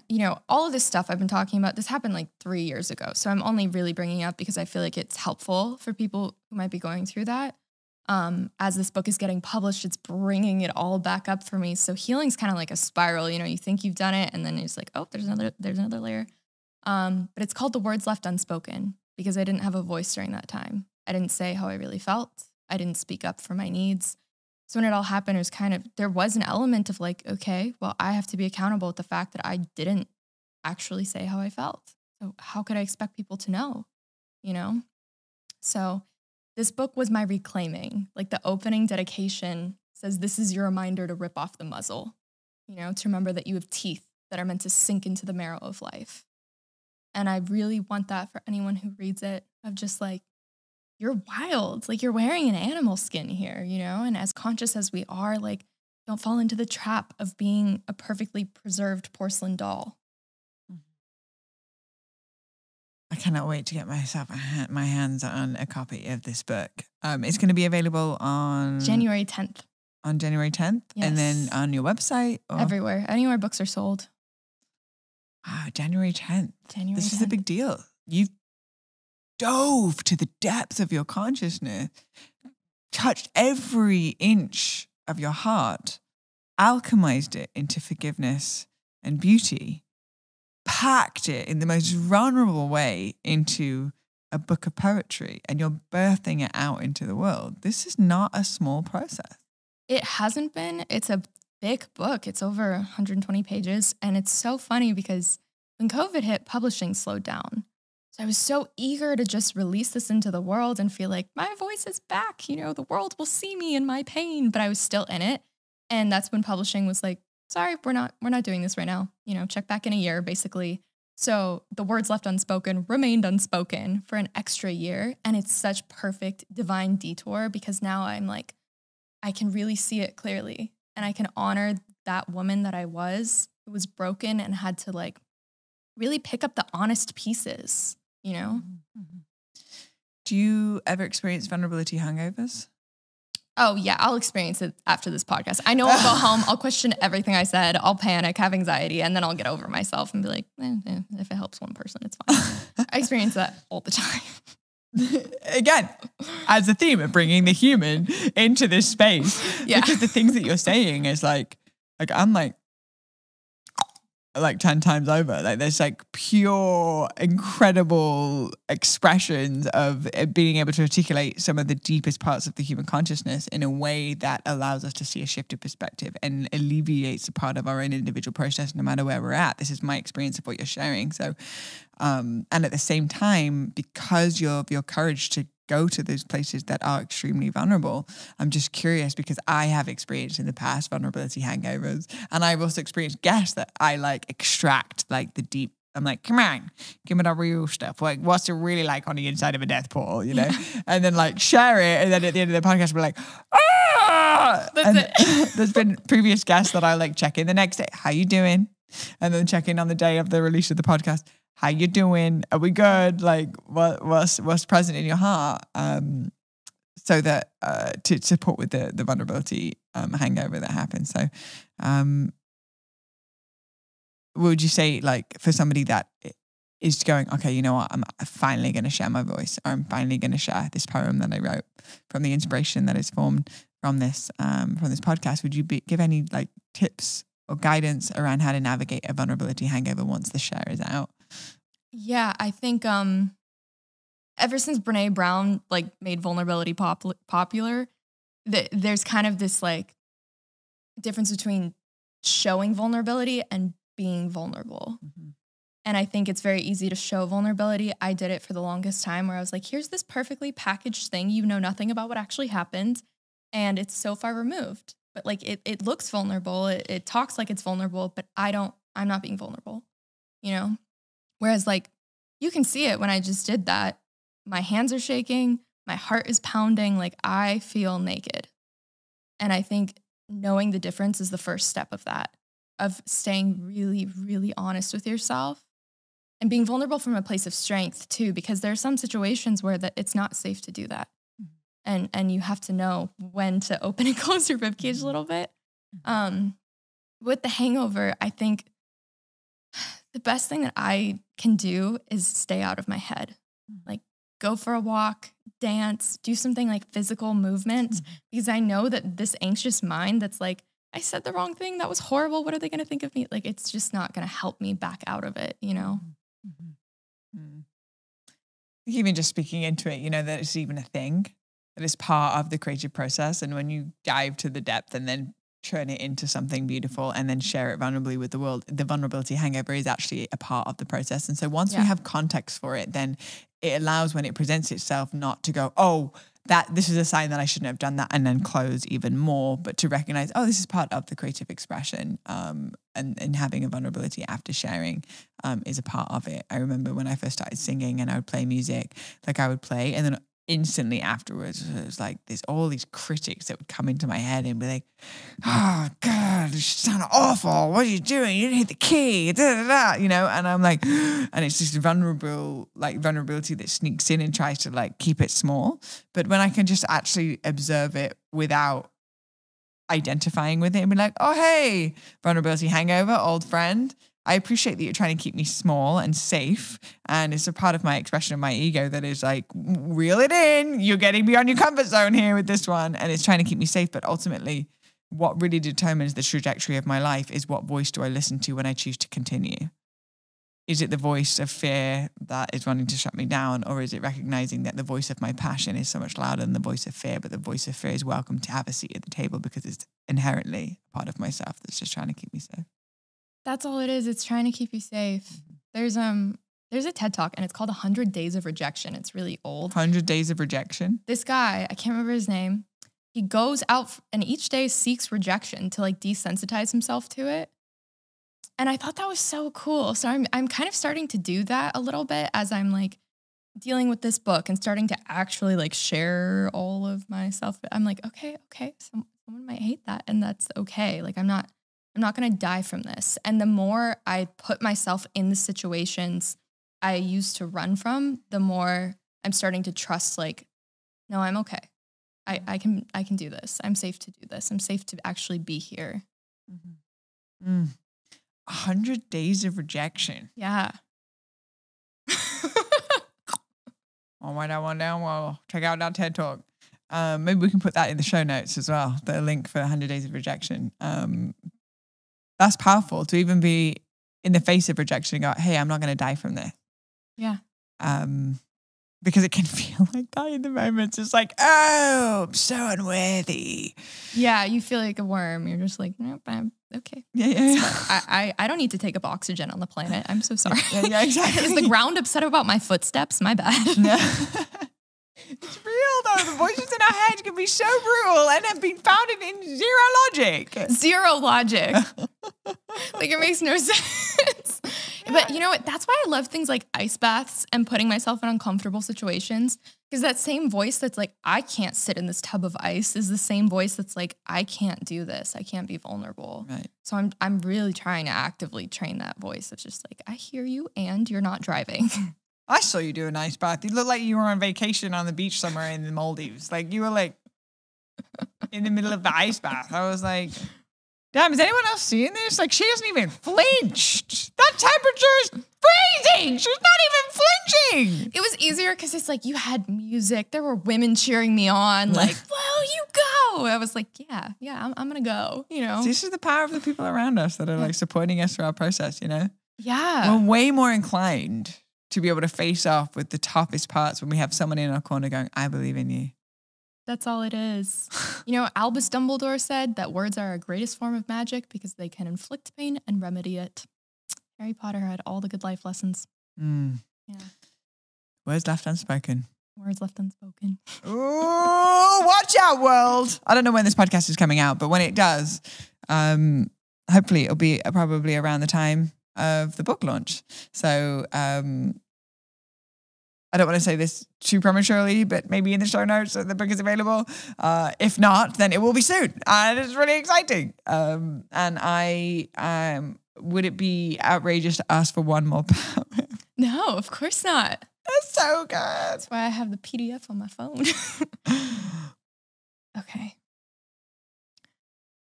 all of this stuff I've been talking about, this happened like 3 years ago. So I'm only really bringing it up because I feel like it's helpful for people who might be going through that. As this book is getting published, it's bringing it all back up for me. So healing's kind of like a spiral. You think you've done it, and then it's like, oh, there's another layer. But it's called The Words Left Unspoken, because I didn't have a voice during that time. I didn't say how I really felt. I didn't speak up for my needs. So when it all happened, it was there was an element of like, okay, well, I have to be accountable with the fact that I didn't actually say how I felt. So how could I expect people to know, So this book was my reclaiming. Like, the opening dedication says, this is your reminder to rip off the muzzle, you know, to remember that you have teeth that are meant to sink into the marrow of life. And I really want that for anyone who reads it, of just like, you're wild, like you're wearing an animal skin here, you know, and as conscious as we are, like, don't fall into the trap of being a perfectly preserved porcelain doll. I cannot wait to get my hands on a copy of this book. It's going to be available on January 10th. On January 10th? Yes. And then on your website? Or? Everywhere. Anywhere books are sold. Wow, January 10th. This 10th. is a big deal. You've dove to the depths of your consciousness, touched every inch of your heart, alchemized it into forgiveness and beauty, packed it in the most vulnerable way into a book of poetry, and you're birthing it out into the world. This is not a small process. It hasn't been. It's a thick book. It's over 120 pages. And it's so funny because when COVID hit, publishing slowed down. So I was so eager to just release this into the world and feel like my voice is back. You know, the world will see me in my pain, but I was still in it. And that's when publishing was like, sorry, we're not doing this right now. You know, check back in a year, basically. So the Words Left Unspoken remained unspoken for an extra year. And it's such perfect divine detour because now I'm like, I can really see it clearly. And I can honor that woman that I was, who was broken and had to like really pick up the honest pieces, you know? Mm-hmm. Do you ever experience vulnerability hangovers? Oh, yeah, I'll experience it after this podcast. I know I'll go home, I'll question everything I said, I'll panic, have anxiety, and then I'll get over myself and be like, if it helps one person, it's fine. I experience that all the time. Again, as a theme of bringing the human into this space. Yeah. Because the things that you're saying is like I'm like 10 times over. Like there's like pure, incredible expressions of being able to articulate some of the deepest parts of the human consciousness in a way that allows us to see a shift of perspective and alleviates a part of our own individual process, no matter where we're at. This is my experience of what you're sharing. So, and at the same time, because of your courage to go to those places that are extremely vulnerable, I'm just curious because I have experienced in the past vulnerability hangovers, and I've also experienced guests that I like extract like the deep. I'm like, come on, give me the real stuff. Like, what's it really like on the inside of a death portal, you know? And then like share it, and then at the end of the podcast, we're like, ah! That's it. There's been previous guests that I like check in the next day. How you doing? And then check in on the day of the release of the podcast. How you doing? Are we good? Like what's present in your heart? So that to support with the vulnerability hangover that happens. So what would you say, like, for somebody that is going, okay, you know what, I'm finally going to share my voice, or I'm finally going to share this poem that I wrote from the inspiration that is formed from this podcast. Would you give any like tips or guidance around how to navigate a vulnerability hangover once the share is out? Yeah, I think ever since Brene Brown like made vulnerability popular, there's kind of this like difference between showing vulnerability and being vulnerable. Mm-hmm. And I think it's very easy to show vulnerability. I did it for the longest time where I was like, here's this perfectly packaged thing. You know nothing about what actually happened, and it's so far removed. But like it looks vulnerable. It talks like it's vulnerable, but I'm not being vulnerable, you know? Whereas like you can see it when I just did that. My hands are shaking. My heart is pounding. Like I feel naked. And I think knowing the difference is the first step of that, of staying really, really honest with yourself and being vulnerable from a place of strength too, because there are some situations where it's not safe to do that. And you have to know when to open and close your ribcage a little bit. With the hangover, I think the best thing that I can do is stay out of my head. Like go for a walk, dance, do something like physical movement, because I know that this anxious mind that's like, I said the wrong thing, that was horrible, what are they going to think of me? Like, it's just not going to help me back out of it, you know? Even just speaking into it, you know, that it's even a thing, that is part of the creative process. And when you dive to the depth and then turn it into something beautiful and then share it vulnerably with the world, the vulnerability hangover is actually a part of the process. And so once we have context for it, then it allows, when it presents itself, not to go, oh, that this is a sign that I shouldn't have done that, and then close even more, but to recognize, oh, this is part of the creative expression, and having a vulnerability after sharing is a part of it. I remember when I first started singing and I would play music, like I would play, and then instantly afterwards it was like there's all these critics that would come into my head and be like, oh God, you sound awful, what are you doing, you didn't hit the key, da, da, da, you know. And I'm like, and it's this vulnerability that sneaks in and tries to like keep it small. But when I can just actually observe it without identifying with it and be like, oh hey, vulnerability hangover, old friend, I appreciate that you're trying to keep me small and safe. And it's a part of my expression of my ego that is like, reel it in. You're getting beyond your comfort zone here with this one. And it's trying to keep me safe. But ultimately, what really determines the trajectory of my life is what voice do I listen to when I choose to continue? Is it the voice of fear that is wanting to shut me down? Or is it recognizing that the voice of my passion is so much louder than the voice of fear, but the voice of fear is welcome to have a seat at the table because it's inherently a part of myself that's just trying to keep me safe? That's all it is. It's trying to keep you safe. There's a TED Talk and it's called 100 Days of Rejection. It's really old. 100 Days of Rejection? This guy, I can't remember his name. He goes out and each day seeks rejection to like desensitize himself to it. And I thought that was so cool. So I'm kind of starting to do that a little bit as I'm like dealing with this book and starting to actually like share all of myself. I'm like, okay, someone might hate that and that's okay. Like I'm not going to die from this. And the more I put myself in the situations I used to run from, the more I'm starting to trust, like, no, I'm okay. I can do this. I'm safe to do this. I'm safe to actually be here. 100 Days of Rejection. Yeah. I'll write that one down. Well, check out that TED Talk. Maybe we can put that in the show notes as well, the link for 100 Days of Rejection. That's powerful to even be in the face of rejection and go, hey, I'm not going to die from this. Yeah. Because it can feel like that in the moments. It's like, oh, I'm so unworthy. Yeah, you feel like a worm. You're just like, nope, I'm okay. Yeah. I don't need to take up oxygen on the planet. I'm so sorry. Yeah, exactly. Is the ground upset about my footsteps? My bad. Yeah. It's real though. The voices in our head can be so brutal and have been founded in zero logic. Zero logic. Like it makes no sense. Yeah. But you know what? That's why I love things like ice baths and putting myself in uncomfortable situations. Because that same voice that's like, I can't sit in this tub of ice is the same voice that's like, I can't do this. I can't be vulnerable. Right. So I'm really trying to actively train that voice. It's just like, I hear you and you're not driving. I saw you do an ice bath. You looked like you were on vacation on the beach somewhere in the Maldives. Like you were like in the middle of the ice bath. I was like, damn, is anyone else seeing this? Like she hasn't even flinched. That temperature is freezing. She's not even flinching. It was easier because it's like you had music. There were women cheering me on. Like, well, you go. I was like, yeah, I'm going to go, you know. This is the power of the people around us that are like supporting us through our process, you know? Yeah. We're way more inclined to be able to face off with the toughest parts when we have someone in our corner going, I believe in you. That's all it is. You know, Albus Dumbledore said that words are our greatest form of magic because they can inflict pain and remedy it. Harry Potter had all the good life lessons. Yeah. Words left unspoken. Words left unspoken. Ooh, watch out, world. I don't know when this podcast is coming out, but when it does, hopefully it'll be probably around the time of the book launch. So I don't want to say this too prematurely, but maybe in the show notes that the book is available. If not, then it will be soon. And it's really exciting. And would it be outrageous to ask for one more poem? No, of course not. That's so good. That's why I have the PDF on my phone. Okay.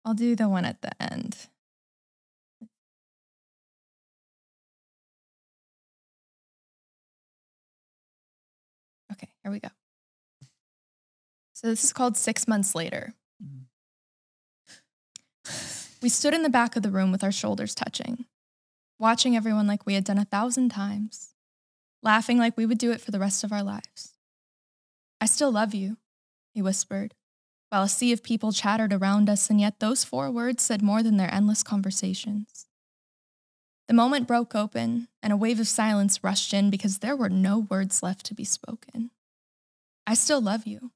I'll do the one at the end. Okay, here we go. So this is called 6 Months Later. We stood in the back of the room with our shoulders touching, watching everyone like we had done 1,000 times, laughing like we would do it for the rest of our lives. I still love you, he whispered, while a sea of people chattered around us, and yet those 4 words said more than their endless conversations. The moment broke open, and a wave of silence rushed in because there were no words left to be spoken. I still love you,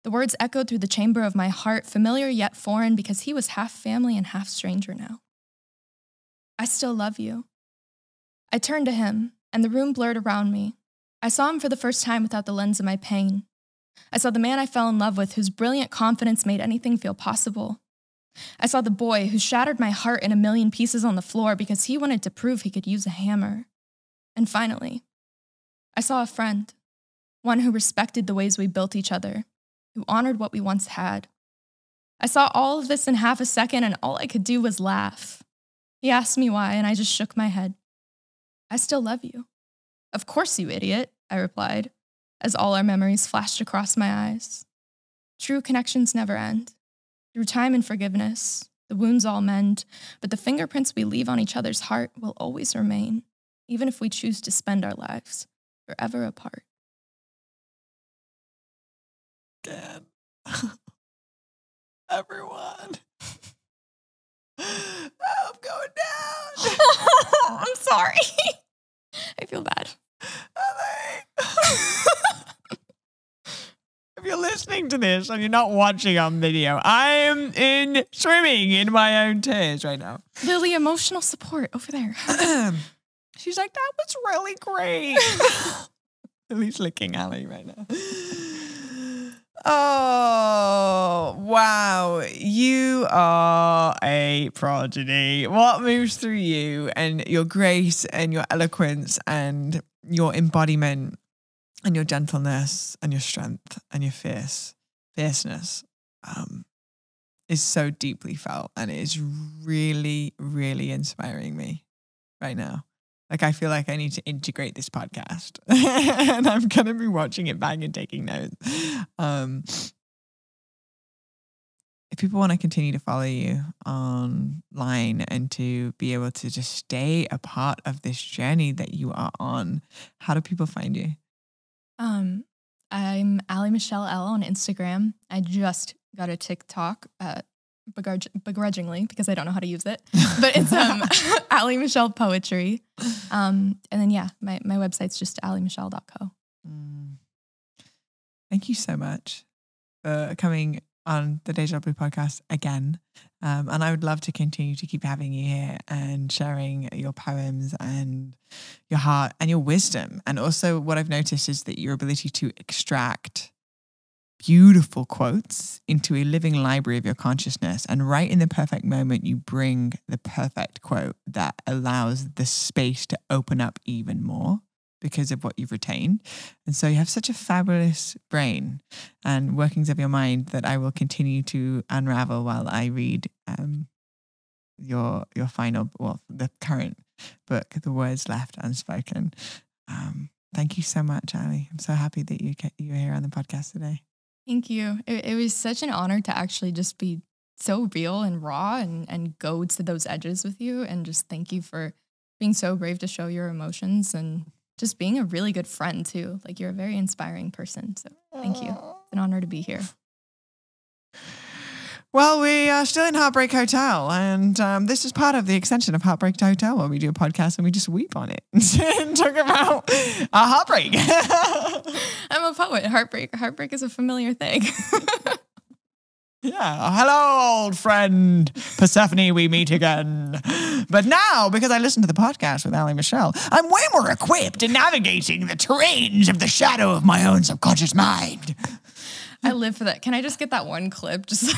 The words echoed through the chamber of my heart, familiar yet foreign, because he was half family and half stranger now. I still love you. I turned to him, and the room blurred around me. I saw him for the first time without the lens of my pain. I saw the man I fell in love with, whose brilliant confidence made anything feel possible. I saw the boy who shattered my heart in a million pieces on the floor because he wanted to prove he could use a hammer. And finally, I saw a friend, one who respected the ways we built each other, who honored what we once had. I saw all of this in half a second, and all I could do was laugh. He asked me why, and I just shook my head. I still love you. Of course, you idiot, I replied, as all our memories flashed across my eyes. True connections never end. Through time and forgiveness, the wounds all mend, but the fingerprints we leave on each other's heart will always remain, even if we choose to spend our lives forever apart. Again. Everyone. I'm going down. I'm sorry. I feel bad. If you're listening to this and you're not watching on video, I am swimming in my own tears right now. Lily, emotional support over there. She's like, that was really great. Lily's licking Allie right now. Oh, wow. You are a prodigy. What moves through you and your grace and your eloquence and your embodiment and your gentleness and your strength and your fierceness is so deeply felt, and it is really, really inspiring me right now. Like, I feel like I need to integrate this podcast and I'm going to be watching it back and taking notes. If people want to continue to follow you online and to be able to just stay a part of this journey that you are on, how do people find you? I'm Allie Michelle L on Instagram. I just got a TikTok begrudgingly because I don't know how to use it, but it's Allie Michelle Poetry. And then yeah, my website's just alliemichelle.co. Thank you so much for coming on the Deja Blu podcast again. And I would love to continue to keep having you here and sharing your poems and your heart and your wisdom. And also what I've noticed is that your ability to extract beautiful quotes into a living library of your consciousness. And right in the perfect moment, you bring the perfect quote that allows the space to open up even more because of what you've retained. And so you have such a fabulous brain and workings of your mind that I will continue to unravel while I read your final, well, the current book, The Words Left Unspoken. Thank you so much, Allie. I'm so happy that you're here on the podcast today. Thank you. It was such an honor to actually just be so real and raw and go to those edges with you. And just thank you for being so brave to show your emotions and just being a really good friend too. Like, you're a very inspiring person. So thank you. It's an honor to be here. Well, we are still in Heartbreak Hotel, and this is part of the extension of Heartbreak Hotel, where we do a podcast and we just weep on it and talk about our heartbreak. I'm a poet. Heartbreak is a familiar thing. Yeah. Hello, old friend Persephone, we meet again. But now, because I listened to the podcast with Allie Michelle, I'm way more equipped in navigating the terrains of the shadow of my own subconscious mind. I live for that. Can I just get that one clip? Just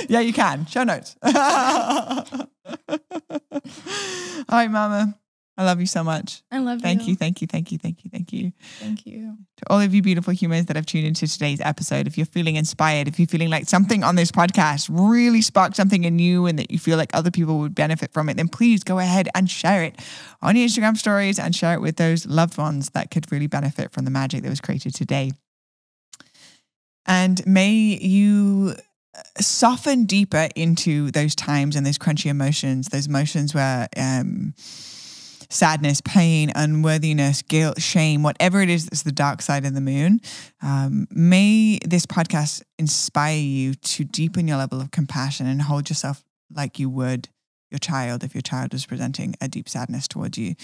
Yeah, you can. Show notes. All right, Mama. I love you so much. I love you. Thank you. Thank you. To all of you beautiful humans that have tuned into today's episode, if you're feeling inspired, if you're feeling like something on this podcast really sparked something in you and that you feel like other people would benefit from it, then please go ahead and share it on your Instagram stories and share it with those loved ones that could really benefit from the magic that was created today. And may you soften deeper into those times and those crunchy emotions, those emotions where sadness, pain, unworthiness, guilt, shame, whatever it is that's the dark side of the moon. May this podcast inspire you to deepen your level of compassion and hold yourself like you would your child if your child was presenting a deep sadness towards you.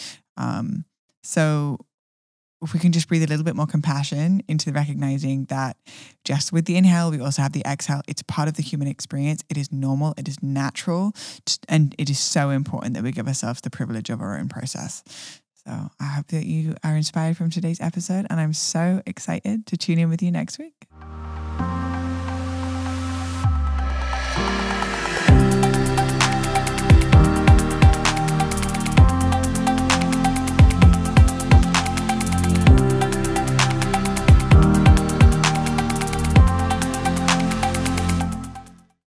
So if we can just breathe a little bit more compassion into the recognizing that just with the inhale, we also have the exhale. It's part of the human experience. It is normal. It is natural. And it is so important that we give ourselves the privilege of our own process. So I hope that you are inspired from today's episode, and I'm so excited to tune in with you next week.